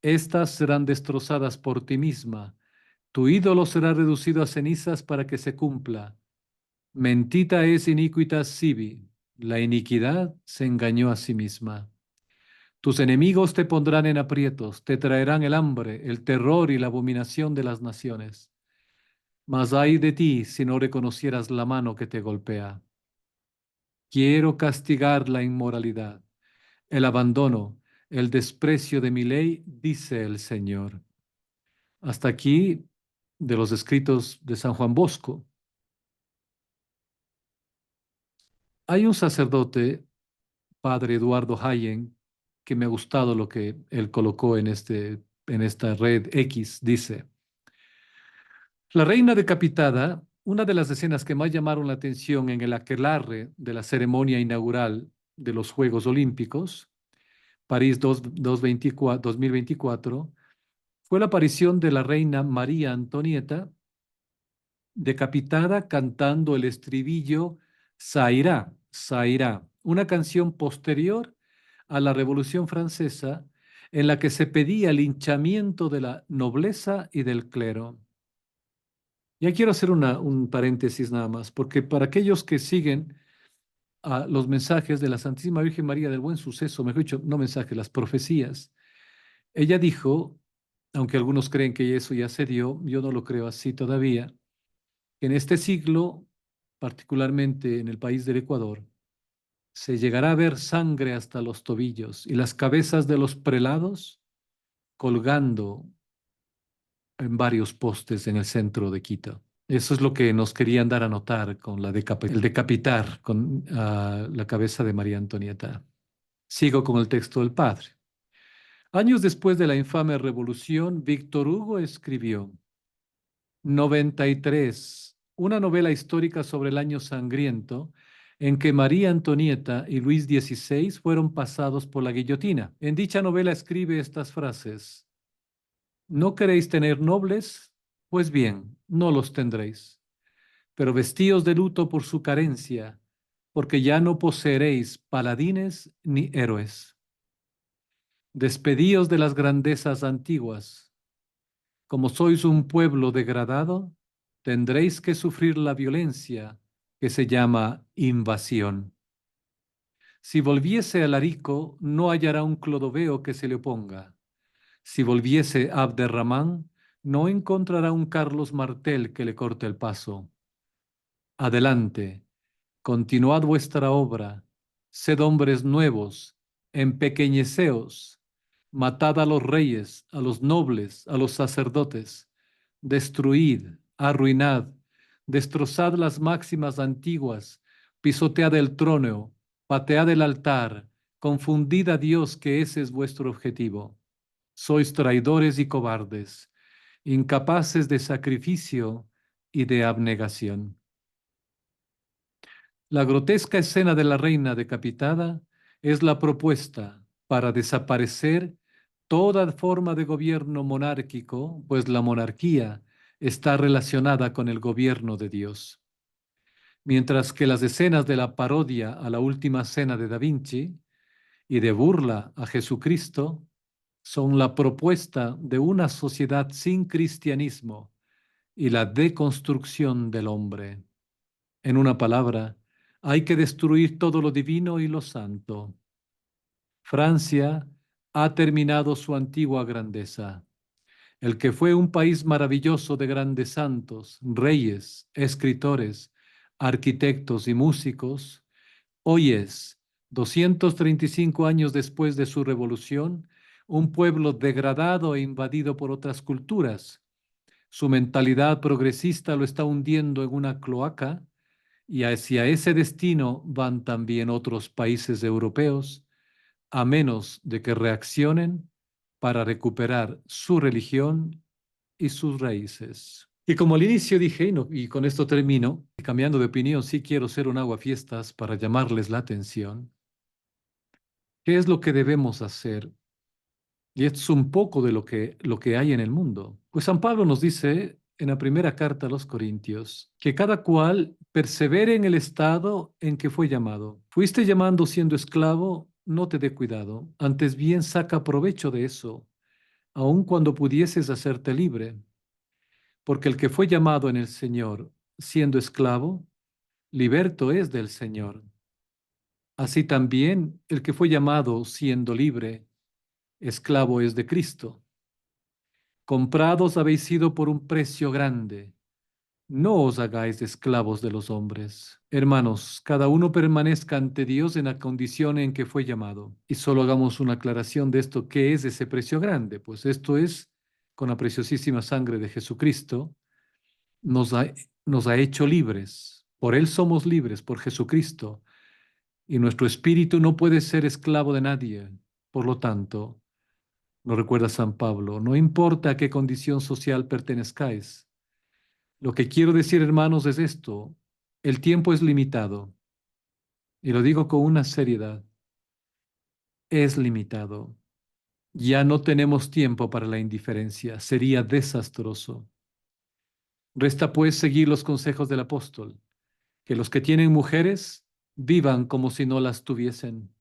Estas serán destrozadas por ti misma. Tu ídolo será reducido a cenizas para que se cumpla. Mentita es iniquitas sibi. La iniquidad se engañó a sí misma. Tus enemigos te pondrán en aprietos, te traerán el hambre, el terror y la abominación de las naciones. Mas ay de ti si no reconocieras la mano que te golpea. Quiero castigar la inmoralidad, el abandono, el desprecio de mi ley, dice el Señor. Hasta aquí de los escritos de San Juan Bosco. Hay un sacerdote, padre Eduardo Hayen, que me ha gustado lo que él colocó en esta red X. Dice, la reina decapitada, una de las escenas que más llamaron la atención en el aquelarre de la ceremonia inaugural de los Juegos Olímpicos, París 2024, fue la aparición de la reina María Antonieta decapitada cantando el estribillo Zairá, Zairá, una canción posterior a la Revolución Francesa en la que se pedía el linchamiento de la nobleza y del clero. Ya quiero hacer un paréntesis nada más, porque para aquellos que siguen los mensajes de la Santísima Virgen María del Buen Suceso, mejor dicho, no mensajes, las profecías, ella dijo, aunque algunos creen que eso ya se dio, yo no lo creo así todavía, que en este siglo, particularmente en el país del Ecuador, se llegará a ver sangre hasta los tobillos y las cabezas de los prelados colgando en varios postes en el centro de Quito. Eso es lo que nos querían dar a notar con el decapitar con la cabeza de María Antonieta. Sigo con el texto del padre. Años después de la infame revolución, Víctor Hugo escribió 93, una novela histórica sobre el año sangriento en que María Antonieta y Luis XVI fueron pasados por la guillotina. En dicha novela escribe estas frases: ¿no queréis tener nobles? Pues bien, no los tendréis, pero vestíos de luto por su carencia, porque ya no poseeréis paladines ni héroes. Despedíos de las grandezas antiguas. Como sois un pueblo degradado, tendréis que sufrir la violencia que se llama invasión. Si volviese a Larico, no hallará un Clodoveo que se le oponga. Si volviese a Abderramán, no encontrará un Carlos Martel que le corte el paso. Adelante, continuad vuestra obra, sed hombres nuevos, empequeñeceos, matad a los reyes, a los nobles, a los sacerdotes, destruid, arruinad, destrozad las máximas antiguas, pisotead el trono, patead el altar, confundid a Dios, que ese es vuestro objetivo. Sois traidores y cobardes, incapaces de sacrificio y de abnegación. La grotesca escena de la reina decapitada es la propuesta para desaparecer toda forma de gobierno monárquico, pues la monarquía está relacionada con el gobierno de Dios. Mientras que las escenas de la parodia a la última cena de Da Vinci y de burla a Jesucristo son la propuesta de una sociedad sin cristianismo y la deconstrucción del hombre. En una palabra, hay que destruir todo lo divino y lo santo. Francia ha terminado su antigua grandeza. El que fue un país maravilloso de grandes santos, reyes, escritores, arquitectos y músicos, hoy es, 235 años después de su revolución, un pueblo degradado e invadido por otras culturas. Su mentalidad progresista lo está hundiendo en una cloaca y hacia ese destino van también otros países europeos, a menos de que reaccionen para recuperar su religión y sus raíces. Y como al inicio dije, y con esto termino, cambiando de opinión, sí quiero ser un aguafiestas para llamarles la atención. ¿Qué es lo que debemos hacer? Y esto es un poco de lo que hay en el mundo. Pues San Pablo nos dice en la primera carta a los Corintios que cada cual persevere en el estado en que fue llamado. Fuiste llamando siendo esclavo, no te dé cuidado. Antes bien saca provecho de eso, aun cuando pudieses hacerte libre. Porque el que fue llamado en el Señor siendo esclavo, liberto es del Señor. Así también el que fue llamado siendo libre, esclavo es de Cristo. Comprados habéis sido por un precio grande. No os hagáis esclavos de los hombres. Hermanos, cada uno permanezca ante Dios en la condición en que fue llamado. Y solo hagamos una aclaración de esto, ¿qué es ese precio grande? Pues esto es, con la preciosísima sangre de Jesucristo, nos ha, nos ha hecho libres. Por Él somos libres, por Jesucristo. Y nuestro espíritu no puede ser esclavo de nadie. Por lo tanto, lo recuerda San Pablo, no importa a qué condición social pertenezcáis. Lo que quiero decir, hermanos, es esto. El tiempo es limitado. Y lo digo con una seriedad. Es limitado. Ya no tenemos tiempo para la indiferencia. Sería desastroso. Resta pues seguir los consejos del apóstol. Que los que tienen mujeres vivan como si no las tuviesen.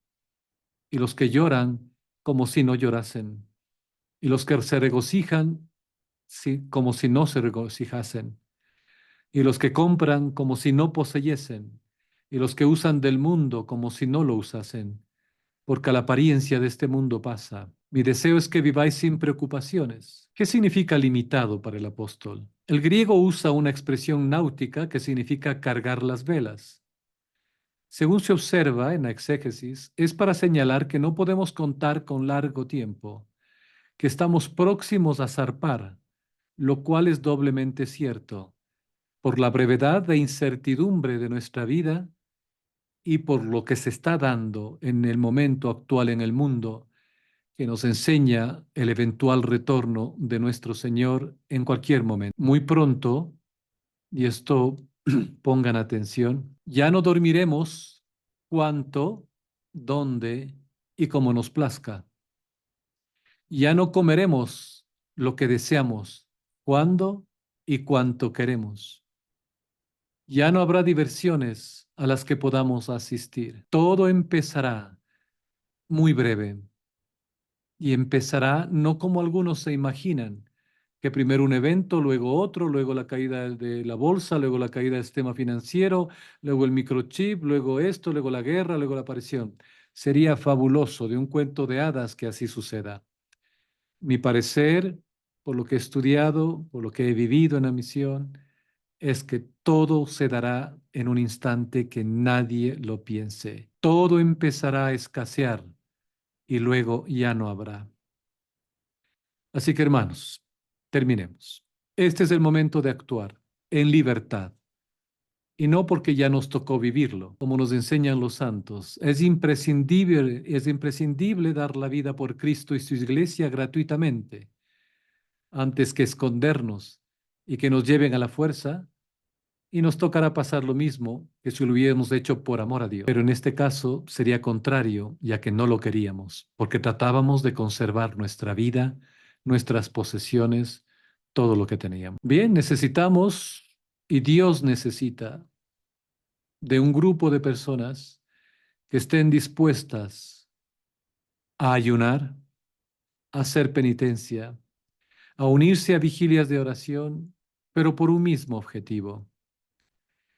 Y los que lloran como si no llorasen. Y los que se regocijan como si no se regocijasen. Y los que compran como si no poseyesen, y los que usan del mundo como si no lo usasen, porque la apariencia de este mundo pasa. Mi deseo es que viváis sin preocupaciones. ¿Qué significa limitado para el apóstol? El griego usa una expresión náutica que significa cargar las velas. Según se observa en la exégesis, es para señalar que no podemos contar con largo tiempo, que estamos próximos a zarpar, lo cual es doblemente cierto por la brevedad e incertidumbre de nuestra vida y por lo que se está dando en el momento actual en el mundo, que nos enseña el eventual retorno de nuestro Señor en cualquier momento. Muy pronto, y esto pongan atención, ya no dormiremos cuánto, dónde y cómo nos plazca. Ya no comeremos lo que deseamos, cuándo y cuánto queremos. Ya no habrá diversiones a las que podamos asistir. Todo empezará muy breve y empezará no como algunos se imaginan, que primero un evento, luego otro, luego la caída de la bolsa, luego la caída del sistema financiero, luego el microchip, luego esto, luego la guerra, luego la aparición. Sería fabuloso de un cuento de hadas que así suceda. Mi parecer, por lo que he estudiado, por lo que he vivido en la misión, es que todo se dará en un instante que nadie lo piense. Todo empezará a escasear y luego ya no habrá. Así que hermanos, terminemos. Este es el momento de actuar en libertad y no porque ya nos tocó vivirlo, como nos enseñan los santos. Es imprescindible dar la vida por Cristo y su iglesia gratuitamente, antes que escondernos y que nos lleven a la fuerza. Y nos tocará pasar lo mismo que si lo hubiéramos hecho por amor a Dios. Pero en este caso sería contrario, ya que no lo queríamos, porque tratábamos de conservar nuestra vida, nuestras posesiones, todo lo que teníamos. Bien, necesitamos, y Dios necesita, de un grupo de personas que estén dispuestas a ayunar, a hacer penitencia, a unirse a vigilias de oración, pero por un mismo objetivo,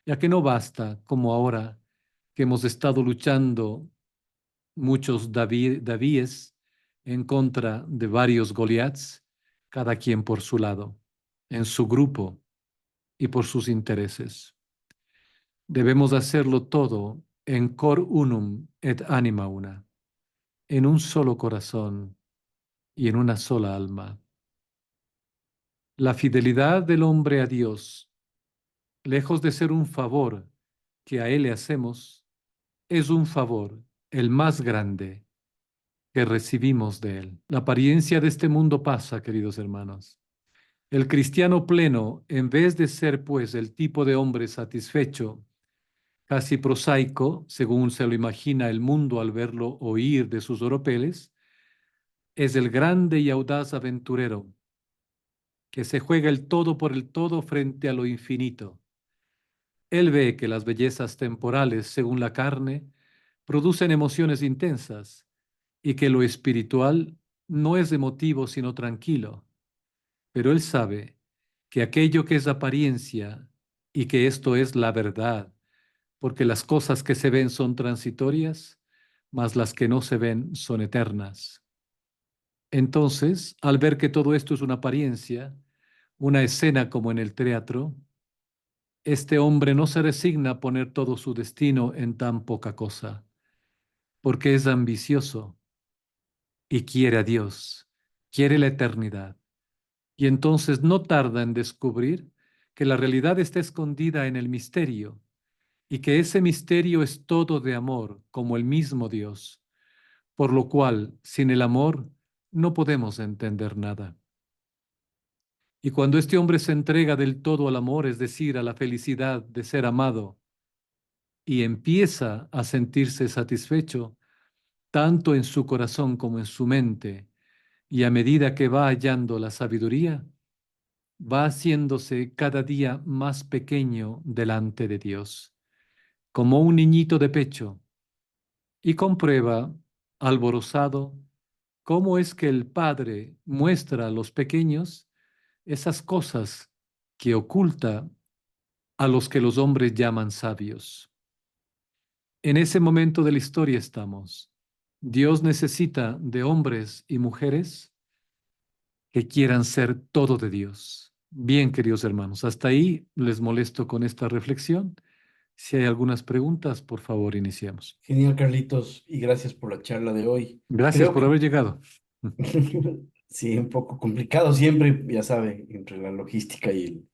ya que no basta, como ahora, que hemos estado luchando muchos Davíes en contra de varios Goliaths, cada quien por su lado, en su grupo y por sus intereses. Debemos hacerlo todo en cor unum et anima una, en un solo corazón y en una sola alma. La fidelidad del hombre a Dios, lejos de ser un favor que a Él le hacemos, es un favor, el más grande, que recibimos de Él. La apariencia de este mundo pasa, queridos hermanos. El cristiano pleno, en vez de ser pues el tipo de hombre satisfecho, casi prosaico, según se lo imagina el mundo al verlo oír de sus oropeles, es el grande y audaz aventurero, que se juega el todo por el todo frente a lo infinito. Él ve que las bellezas temporales, según la carne, producen emociones intensas y que lo espiritual no es emotivo sino tranquilo. Pero él sabe que aquello que es apariencia y que esto es la verdad, porque las cosas que se ven son transitorias, mas las que no se ven son eternas. Entonces, al ver que todo esto es una apariencia, una escena como en el teatro, este hombre no se resigna a poner todo su destino en tan poca cosa, porque es ambicioso y quiere a Dios, quiere la eternidad. Y entonces no tarda en descubrir que la realidad está escondida en el misterio y que ese misterio es todo de amor, como el mismo Dios, por lo cual, sin el amor, no podemos entender nada. Y cuando este hombre se entrega del todo al amor, es decir, a la felicidad de ser amado, y empieza a sentirse satisfecho, tanto en su corazón como en su mente, y a medida que va hallando la sabiduría, va haciéndose cada día más pequeño delante de Dios, como un niñito de pecho, y comprueba, alborozado, cómo es que el Padre muestra a los pequeños esas cosas que oculta a los que los hombres llaman sabios. En ese momento de la historia estamos. Dios necesita de hombres y mujeres que quieran ser todo de Dios. Bien, queridos hermanos, hasta ahí les molesto con esta reflexión. Si hay algunas preguntas, por favor, iniciemos. Genial, Carlitos, y gracias por la charla de hoy. Gracias Creo por que haber llegado. sí, un poco complicado siempre, ya sabe, entre la logística y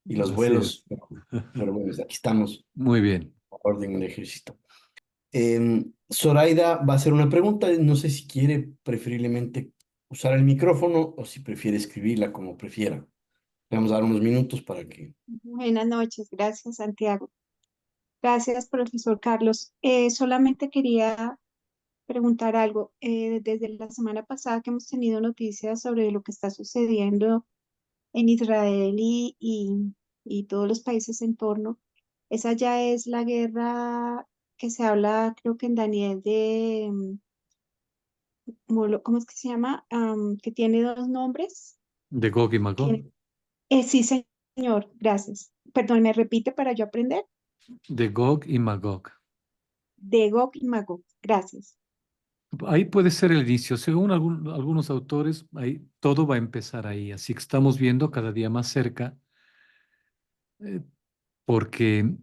los Así vuelos, es. pero bueno, aquí estamos, Muy bien. a orden del ejército. Zoraida va a hacer una pregunta, no sé si quiere preferiblemente usar el micrófono o si prefiere escribirla como prefiera. Le vamos a dar unos minutos para que... Buenas noches, gracias Santiago. Gracias, profesor Carlos. Solamente quería preguntar algo. Desde la semana pasada que hemos tenido noticias sobre lo que está sucediendo en Israel y todos los países en torno, esa ya es la guerra que se habla, creo que en Daniel, de, ¿cómo es que se llama? Que tiene dos nombres. De Gog y Magog. Tiene, sí, señor, gracias. Perdón, ¿me repite para yo aprender? De Gog y Magog. De Gog y Magog. Gracias. Ahí puede ser el inicio. Según algunos autores, ahí todo va a empezar ahí. Así que estamos viendo cada día más cerca, eh, porque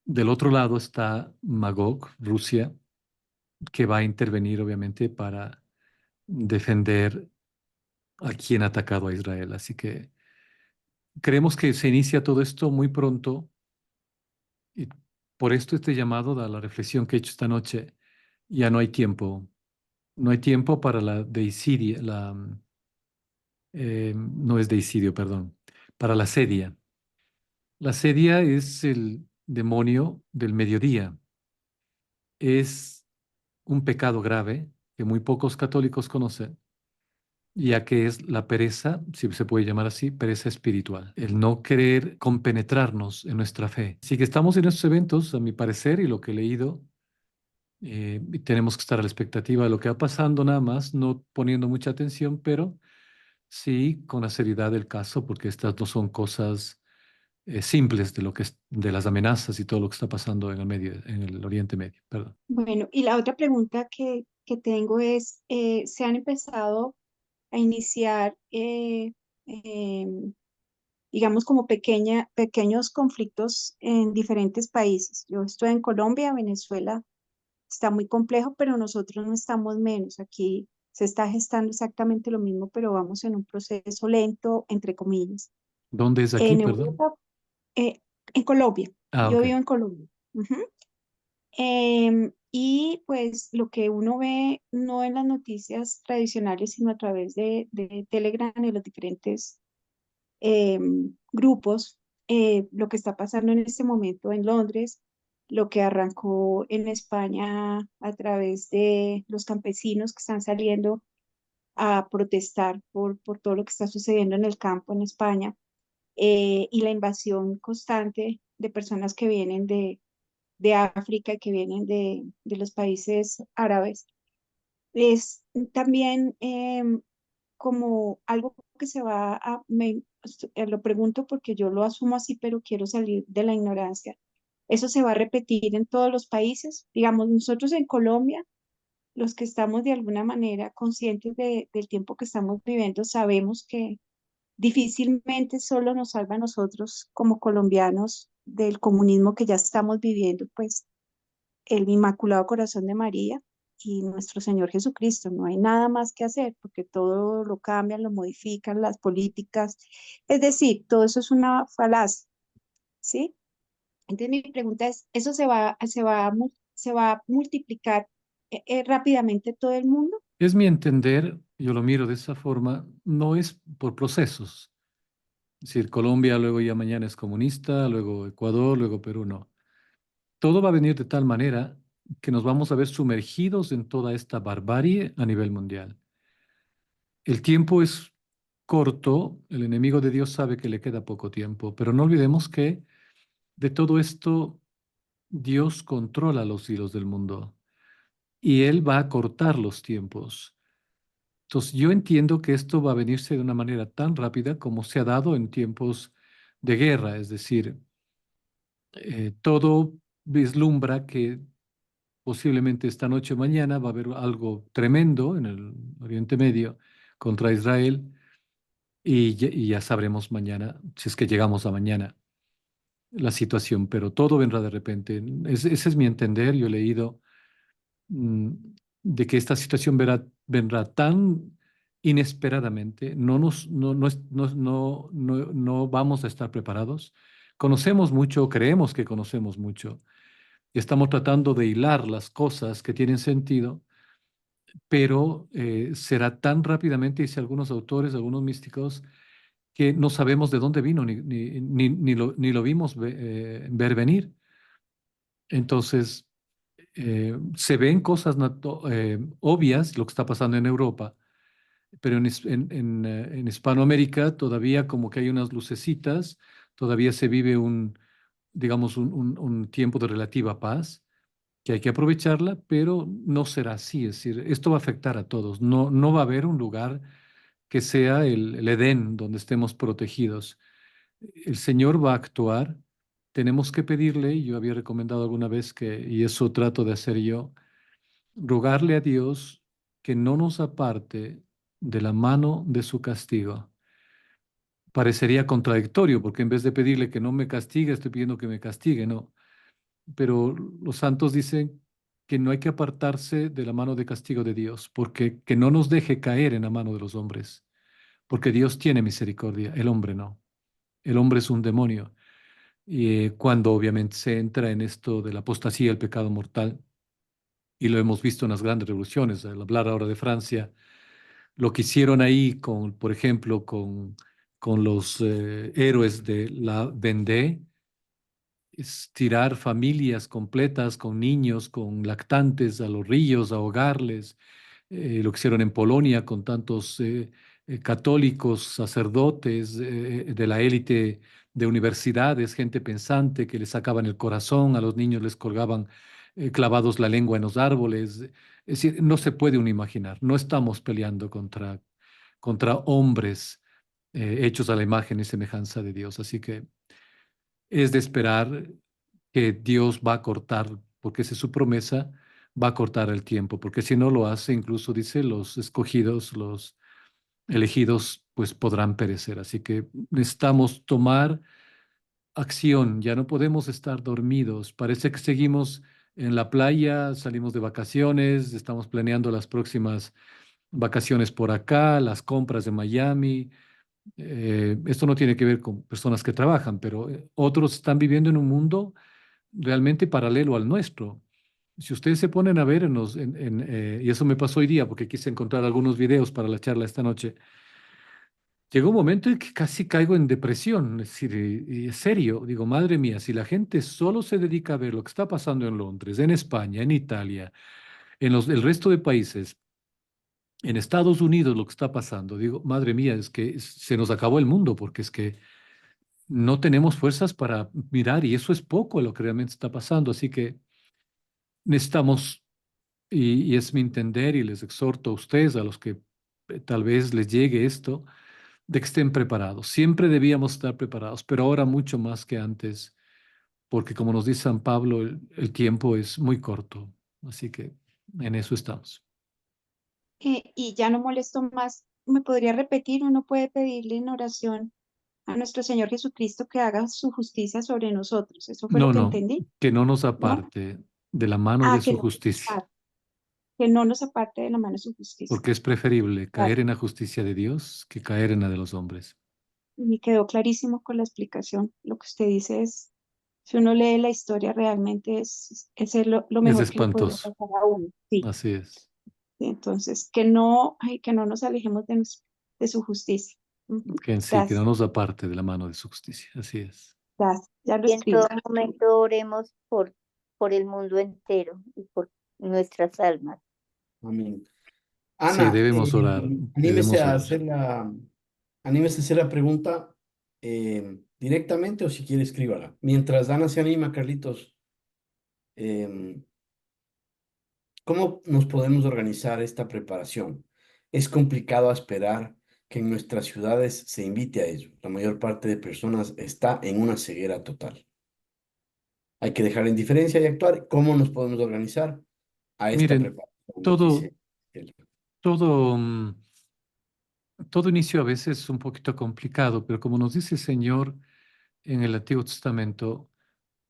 del otro lado está Magog, Rusia, que va a intervenir obviamente para defender a quien ha atacado a Israel. Así que creemos que se inicia todo esto muy pronto y por esto este llamado a la reflexión que he hecho esta noche. Ya no hay tiempo. No hay tiempo para la desidia, no es deicidio, perdón, para la sedia. La sedia es el demonio del mediodía. Es un pecado grave que muy pocos católicos conocen, ya que es la pereza, si se puede llamar así, pereza espiritual, el no querer compenetrarnos en nuestra fe. Así que estamos en estos eventos, a mi parecer, y lo que he leído, y tenemos que estar a la expectativa de lo que va pasando nada más, no poniendo mucha atención, pero sí con la seriedad del caso, porque estas no son cosas simples de lo que es, de las amenazas y todo lo que está pasando en el medio, en el Oriente Medio. Perdón. Bueno, y la otra pregunta que tengo es, ¿se han empezado a iniciar, digamos, como pequeños conflictos en diferentes países? Yo estoy en Colombia, Venezuela está muy complejo, pero nosotros no estamos menos. Aquí se está gestando exactamente lo mismo, pero vamos en un proceso lento, entre comillas. ¿Dónde es aquí, En perdón? Europa, en Colombia, Ah, yo ok. vivo en Colombia. Ujú. Y pues lo que uno ve no en las noticias tradicionales, sino a través de Telegram y los diferentes grupos, lo que está pasando en este momento en Londres, lo que arrancó en España a través de los campesinos que están saliendo a protestar por todo lo que está sucediendo en el campo en España, y la invasión constante de personas que vienen de África, que vienen de los países árabes. Es también como algo que se va a, lo pregunto porque yo lo asumo así, pero quiero salir de la ignorancia. ¿Eso se va a repetir en todos los países? Digamos, nosotros en Colombia, los que estamos de alguna manera conscientes del tiempo que estamos viviendo, sabemos que difícilmente solo nos salva a nosotros como colombianos del comunismo que ya estamos viviendo, pues el Inmaculado Corazón de María y nuestro Señor Jesucristo. No hay nada más que hacer porque todo lo cambian, lo modifican, las políticas. Es decir, todo eso es una falacia, ¿sí? Entonces mi pregunta es, ¿eso se va a multiplicar rápidamente todo el mundo? Es mi entender, yo lo miro de esa forma, no es por procesos. Es decir, Colombia luego ya mañana es comunista, luego Ecuador, luego Perú, no. Todo va a venir de tal manera que nos vamos a ver sumergidos en toda esta barbarie a nivel mundial. El tiempo es corto, el enemigo de Dios sabe que le queda poco tiempo, pero no olvidemos que de todo esto Dios controla los hilos del mundo y Él va a cortar los tiempos. Entonces yo entiendo que esto va a venirse de una manera tan rápida como se ha dado en tiempos de guerra, es decir, todo vislumbra que posiblemente esta noche o mañana va a haber algo tremendo en el Oriente Medio contra Israel y ya sabremos mañana, si es que llegamos a mañana, la situación, pero todo vendrá de repente. Ese es mi entender. Yo he leído mm, de que esta situación vendrá tan inesperadamente, no vamos a estar preparados. Conocemos mucho, creemos que conocemos mucho, y estamos tratando de hilar las cosas que tienen sentido, pero será tan rápidamente, dice algunos autores, algunos místicos, que no sabemos de dónde vino, ni lo vimos ver venir. Entonces, se ven cosas obvias, lo que está pasando en Europa, pero en Hispanoamérica todavía como que hay unas lucecitas, todavía se vive digamos, un tiempo de relativa paz, que hay que aprovecharla, pero no será así. Es decir, esto va a afectar a todos. No va a haber un lugar que sea el Edén donde estemos protegidos. El Señor va a actuar. Tenemos que pedirle, y yo había recomendado alguna vez y eso trato de hacer yo, rogarle a Dios que no nos aparte de la mano de su castigo. Parecería contradictorio, porque en vez de pedirle que no me castigue, estoy pidiendo que me castigue, no. Pero los santos dicen que no hay que apartarse de la mano de castigo de Dios, porque que no nos deje caer en la mano de los hombres, porque Dios tiene misericordia, el hombre no. El hombre es un demonio. Y cuando obviamente se entra en esto de la apostasía, el pecado mortal, y lo hemos visto en las grandes revoluciones, al hablar ahora de Francia, lo que hicieron ahí con, por ejemplo, con los héroes de la Vendée, es tirar familias completas con niños, con lactantes a los ríos, ahogarles. Lo que hicieron en Polonia con tantos católicos, sacerdotes de la élite de universidades, gente pensante que les sacaban el corazón, a los niños les colgaban clavados la lengua en los árboles. Es decir, no se puede uno imaginar. No estamos peleando contra hombres hechos a la imagen y semejanza de Dios. Así que es de esperar que Dios va a cortar, porque esa es su promesa, va a cortar el tiempo, porque si no lo hace, incluso dice, los escogidos, los elegidos, pues podrán perecer. Así que necesitamos tomar acción, ya no podemos estar dormidos. Parece que seguimos en la playa, salimos de vacaciones, estamos planeando las próximas vacaciones por acá, las compras de Miami. Esto no tiene que ver con personas que trabajan, pero otros están viviendo en un mundo realmente paralelo al nuestro. Si ustedes se ponen a ver y eso me pasó hoy día porque quise encontrar algunos videos para la charla esta noche, llegó un momento en que casi caigo en depresión, es decir, y es serio, digo, madre mía, si la gente solo se dedica a ver lo que está pasando en Londres, en España, en Italia, el resto de países, en Estados Unidos lo que está pasando, digo, madre mía, es que se nos acabó el mundo porque es que no tenemos fuerzas para mirar y eso es poco lo que realmente está pasando, así que necesitamos, y es mi entender y les exhorto a ustedes, a los que tal vez les llegue esto, de que estén preparados. Siempre debíamos estar preparados, pero ahora mucho más que antes, porque como nos dice San Pablo, el tiempo es muy corto, así que en eso estamos. Y ya no molesto más. ¿Me podría repetir? Uno puede pedirle en oración a nuestro Señor Jesucristo que haga su justicia sobre nosotros. ¿Eso fue lo No, que no, entendí? que no nos ¿No? aparte de la mano Ah, de su justicia, que no nos aparte de la mano su justicia. porque es preferible Claro. caer en la justicia de Dios que caer en la de los hombres. Y me quedó clarísimo con la explicación. Lo que usted dice es, si uno lee la historia, realmente es lo Es mejor que le podría espantoso, pasar a uno. Sí. así es. Sí, entonces, que no nos alejemos de su justicia. Ujú. Que en sí, que no Gracias, nos aparte de la mano de su justicia, así es. gracias. Ya lo Y en todo escribí. momento oremos por el mundo entero y por nuestras almas. Amén. Sí, Ana, anímese debemos a orar. hacer anímese a hacer la pregunta directamente o si quiere escríbala. Mientras Ana se anima, Carlitos, em, ¿cómo nos podemos organizar esta preparación? Es complicado esperar que en nuestras ciudades se invite a ello. La mayor parte de personas está en una ceguera total. Hay que dejar la indiferencia y actuar. ¿Cómo nos podemos organizar a esta Miren, preparación? Nos todo, dice él. todo, todo inicio a veces es un poquito complicado, pero como nos dice el Señor en el Antiguo Testamento,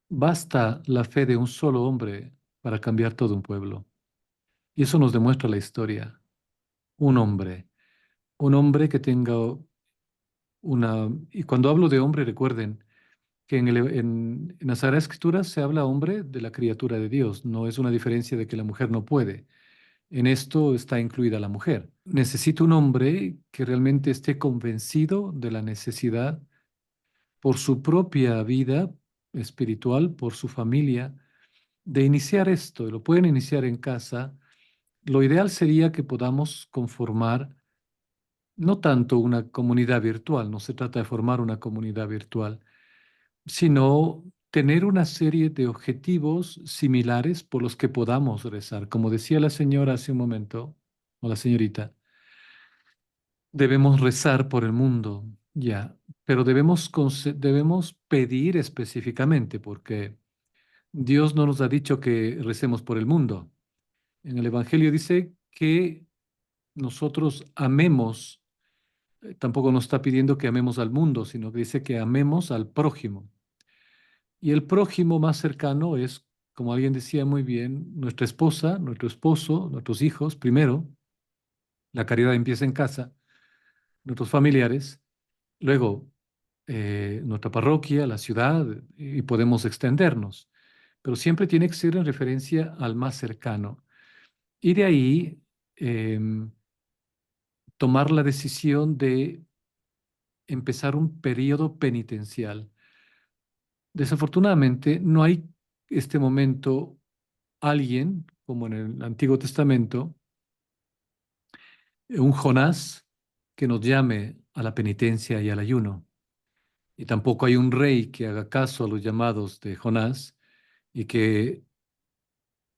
basta la fe de un solo hombre para cambiar todo un pueblo. Y eso nos demuestra la historia. Un hombre, un hombre que tenga una... Y cuando hablo de hombre, recuerden que en las Sagradas Escrituras se habla hombre de la criatura de Dios. No es una diferencia de que la mujer no puede. En esto está incluida la mujer. Necesito un hombre que realmente esté convencido de la necesidad por su propia vida espiritual, por su familia, de iniciar esto. Lo pueden iniciar en casa. Lo ideal sería que podamos conformar no tanto una comunidad virtual, no se trata de formar una comunidad virtual, sino tener una serie de objetivos similares por los que podamos rezar. Como decía la señora hace un momento, o la señorita, debemos rezar por el mundo, ya, pero debemos pedir específicamente, porque Dios no nos ha dicho que recemos por el mundo. En el Evangelio dice que nosotros amemos, tampoco nos está pidiendo que amemos al mundo, sino que dice que amemos al prójimo. Y el prójimo más cercano es, como alguien decía muy bien, nuestra esposa, nuestro esposo, nuestros hijos, primero, la caridad empieza en casa, nuestros familiares, luego nuestra parroquia, la ciudad, y podemos extendernos. Pero siempre tiene que ser en referencia al más cercano. Y de ahí tomar la decisión de empezar un periodo penitencial. Desafortunadamente, no hay este momento alguien, como en el Antiguo Testamento, un Jonás que nos llame a la penitencia y al ayuno. Y tampoco hay un rey que haga caso a los llamados de Jonás y que,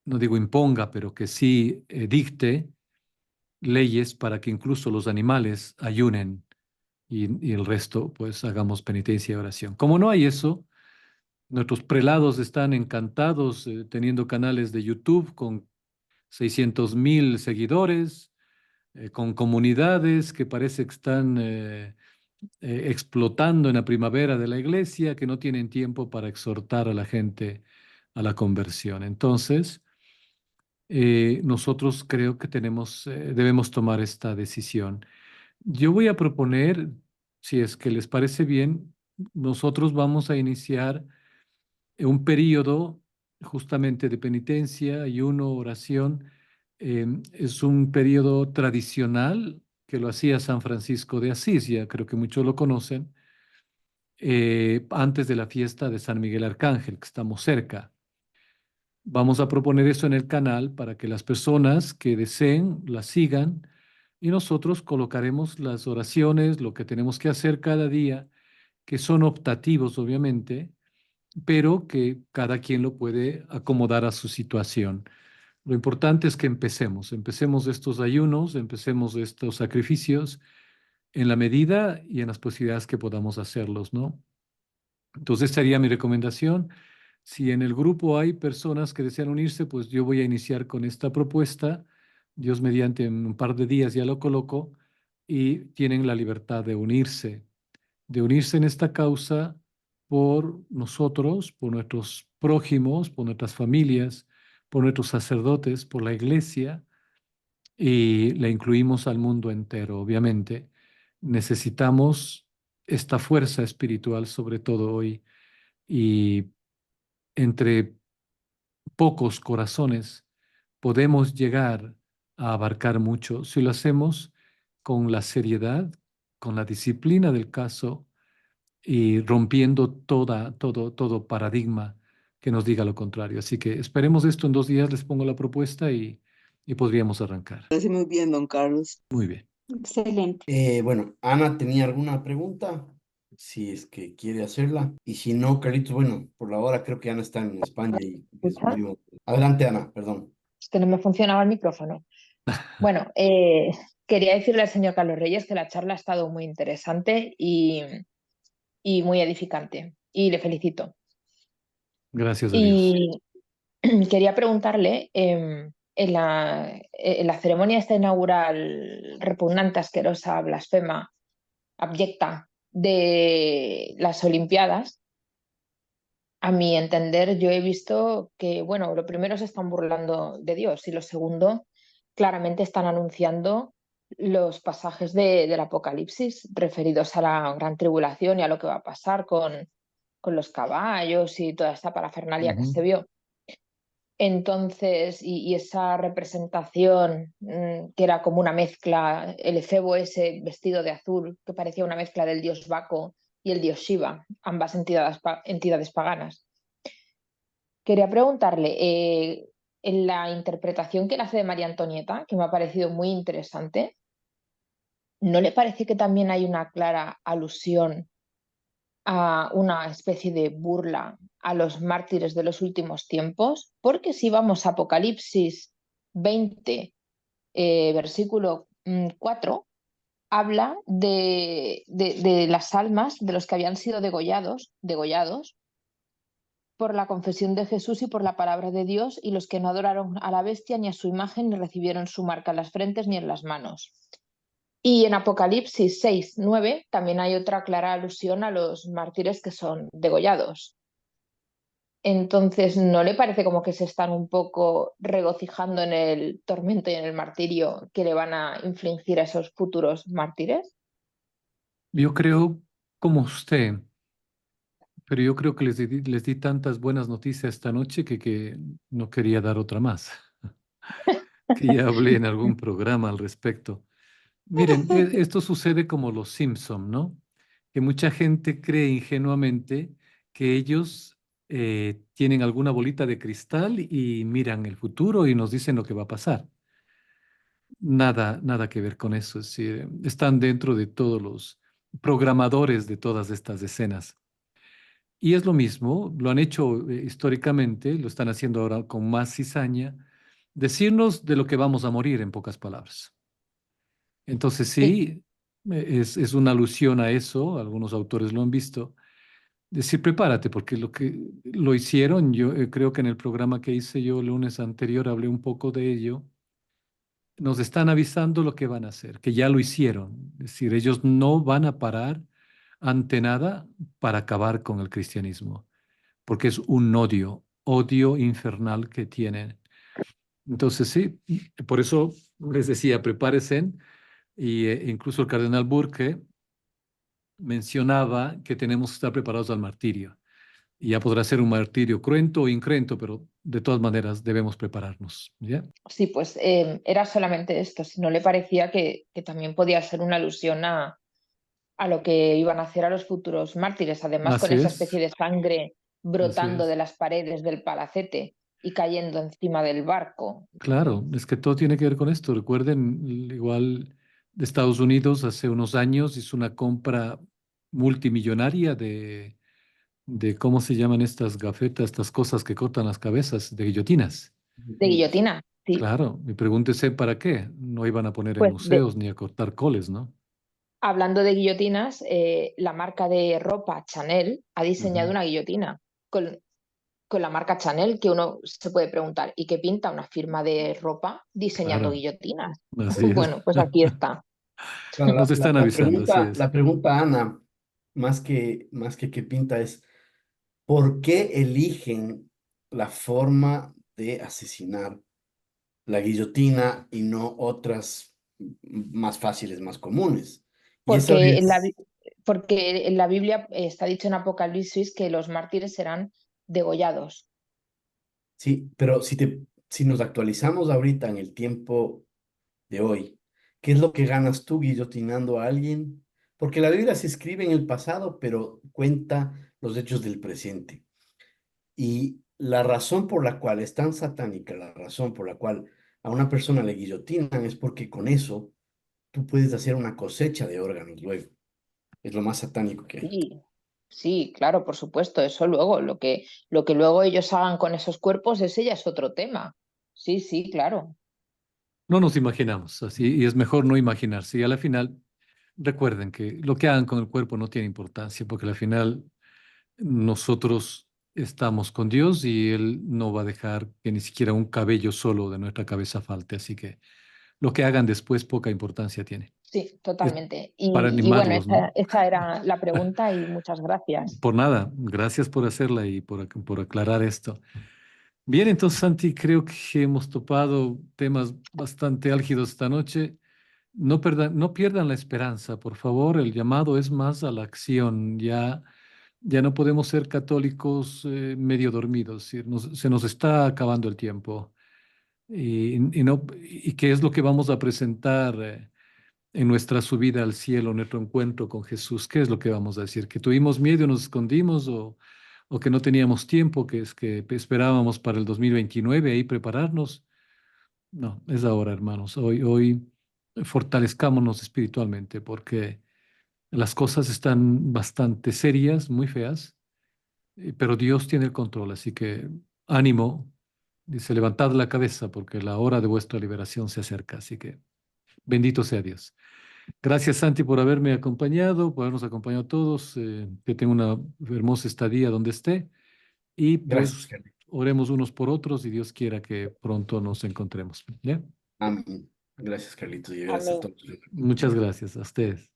no digo imponga, pero que sí dicte leyes para que incluso los animales ayunen y el resto, pues hagamos penitencia y oración. Como no hay eso, nuestros prelados están encantados teniendo canales de YouTube con 600,000 seguidores, con comunidades que parece que están explotando en la primavera de la iglesia, que no tienen tiempo para exhortar a la gente a la conversión. Entonces, nosotros creo que debemos tomar esta decisión. Yo voy a proponer, si es que les parece bien, nosotros vamos a iniciar un periodo justamente de penitencia, ayuno, oración. Es un periodo tradicional que lo hacía San Francisco de Asís, ya creo que muchos lo conocen, antes de la fiesta de San Miguel Arcángel, que estamos cerca. Vamos a proponer eso en el canal para que las personas que deseen la sigan y nosotros colocaremos las oraciones, lo que tenemos que hacer cada día, que son optativos, obviamente, pero que cada quien lo puede acomodar a su situación. Lo importante es que empecemos estos ayunos, empecemos estos sacrificios en la medida y en las posibilidades que podamos hacerlos, ¿no? Entonces, esta sería mi recomendación. Si en el grupo hay personas que desean unirse, pues yo voy a iniciar con esta propuesta. Dios mediante en un par de días ya lo coloco y tienen la libertad de unirse. de unirse en esta causa por nosotros, por nuestros prójimos, por nuestras familias, por nuestros sacerdotes, por la iglesia, y la incluimos al mundo entero, obviamente. Necesitamos esta fuerza espiritual, sobre todo hoy, y entre pocos corazones podemos llegar a abarcar mucho si lo hacemos con la seriedad, con la disciplina del caso y rompiendo todo paradigma que nos diga lo contrario. Así que esperemos esto en 2 días, les pongo la propuesta y podríamos arrancar. Parece muy bien, don Carlos. Muy bien. Excelente. Bueno, Ana tenía alguna pregunta, si es que quiere hacerla. Y si no, Carlitos, bueno, por la hora creo que Ana está en España y es ¿Escucha? medio... Adelante, Ana, perdón. Es que no me funcionaba el micrófono. Bueno, quería decirle al señor Carlos Reyes que la charla ha estado muy interesante y muy edificante. Y le felicito. Gracias a Dios. Y quería preguntarle, en la ceremonia esta inaugural repugnante, asquerosa, blasfema, abyecta de las Olimpiadas, a mi entender, yo he visto que, bueno, lo primero se están burlando de Dios y lo segundo, claramente están anunciando los pasajes del Apocalipsis referidos a la gran tribulación y a lo que va a pasar con los caballos y toda esta parafernalia que se vio. Entonces, y esa representación que era como una mezcla, el efebo ese vestido de azul, que parecía una mezcla del dios Baco y el dios Shiva, ambas entidades paganas. Quería preguntarle, en la interpretación que él hace de María Antonieta, que me ha parecido muy interesante, ¿no le parece que también hay una clara alusión a una especie de burla a los mártires de los últimos tiempos? Porque si vamos a Apocalipsis 20, versículo 4, habla de las almas de los que habían sido degollados por la confesión de Jesús y por la palabra de Dios, y los que no adoraron a la bestia ni a su imagen ni recibieron su marca en las frentes ni en las manos. Y en Apocalipsis 6, 9 también hay otra clara alusión a los mártires que son degollados. Entonces, ¿no le parece como que se están un poco regocijando en el tormento y en el martirio que le van a infligir a esos futuros mártires? Yo creo como usted, pero yo creo que les di tantas buenas noticias esta noche que no quería dar otra más. Que ya hablé en algún programa al respecto. Miren, esto sucede como los Simpson, ¿no? Que mucha gente cree ingenuamente que ellos tienen alguna bolita de cristal y miran el futuro y nos dicen lo que va a pasar. Nada que ver con eso. Es decir, están dentro de todos los programadores de todas estas escenas. Y es lo mismo, lo han hecho históricamente, lo están haciendo ahora con más cizaña, decirnos de lo que vamos a morir, en pocas palabras. Entonces sí, es una alusión a eso, algunos autores lo han visto. Decir, prepárate, porque lo que lo hicieron, yo creo que en el programa que hice yo el lunes anterior hablé un poco de ello. Nos están avisando lo que van a hacer, que ya lo hicieron. Es decir, ellos no van a parar ante nada para acabar con el cristianismo, porque es un odio infernal que tienen. Entonces sí, por eso les decía, prepárense. Y incluso el cardenal Burke mencionaba que tenemos que estar preparados al martirio. Y ya podrá ser un martirio cruento o incruento, pero de todas maneras debemos prepararnos. ¿Ya? Sí, pues era solamente esto, si no le parecía que también podía ser una alusión a lo que iban a hacer a los futuros mártires, además con Así esa es. especie de sangre brotando de las paredes del palacete y cayendo encima del barco. Claro, es que todo tiene que ver con esto. Recuerden, igual de Estados Unidos hace unos años hizo una compra multimillonaria de ¿cómo se llaman estas gafetas, estas cosas que cortan las cabezas, de guillotinas? De guillotina, sí. Claro, y pregúntese para qué. No iban a poner en Pues museos ni a cortar coles, ¿no? hablando de guillotinas, la marca de ropa Chanel ha diseñado una guillotina con la marca Chanel, que uno se puede preguntar, ¿y qué pinta una firma de ropa diseñando Claro. guillotinas? Así es. Bueno, pues aquí está. Claro, Nos están avisando, así es. la pregunta, Ana, más que qué pinta es por qué eligen la forma de asesinar, la guillotina y no otras más fáciles, más comunes. Y esa Porque es, porque en la Biblia está dicho en Apocalipsis que los mártires serán degollados. sí, pero si nos actualizamos ahorita en el tiempo de hoy, ¿qué es lo que ganas tú guillotinando a alguien? Porque la Biblia se escribe en el pasado, pero cuenta los hechos del presente. Y la razón por la cual es tan satánica, la razón por la cual a una persona le guillotinan es porque con eso tú puedes hacer una cosecha de órganos luego. Es lo más satánico que hay. Sí, sí, claro, por supuesto, eso luego, lo que luego ellos hagan con esos cuerpos, ese ya es otro tema. Sí, sí, claro. No nos imaginamos así, y es mejor no imaginarse. Y a la final, recuerden que lo que hagan con el cuerpo no tiene importancia, porque al final nosotros estamos con Dios y Él no va a dejar que ni siquiera un cabello solo de nuestra cabeza falte. Así que lo que hagan después poca importancia tiene. Sí, Es totalmente. para Y bueno, animarlos, ¿no? esa era la pregunta y muchas gracias. Por nada, gracias por hacerla y por aclarar esto. Bien, entonces, Santi, creo que hemos topado temas bastante álgidos esta noche. No pierdan la esperanza, por favor. El llamado es más a la acción. Ya no podemos ser católicos medio dormidos. Se nos está acabando el tiempo. ¿Y qué es lo que vamos a presentar en nuestra subida al cielo, nuestro encuentro con Jesús? ¿Qué es lo que vamos a decir? ¿Que tuvimos miedo y nos escondimos o que no teníamos tiempo, que es que esperábamos para el 2029 ahí prepararnos? No, es ahora, hermanos. Hoy fortalezcámonos espiritualmente porque las cosas están bastante serias, muy feas, pero Dios tiene el control, así que ánimo. Dice, levantad la cabeza porque la hora de vuestra liberación se acerca. Así que bendito sea Dios. Gracias, Santi, por haberme acompañado, por habernos acompañado a todos. Que tenga una hermosa estadía donde esté. Y Gracias, pues Carlos. oremos unos por otros y Dios quiera que pronto nos encontremos. ¿Ya? Amén. Gracias, Carlitos, y gracias a Amén. todos. Muchas gracias a ustedes.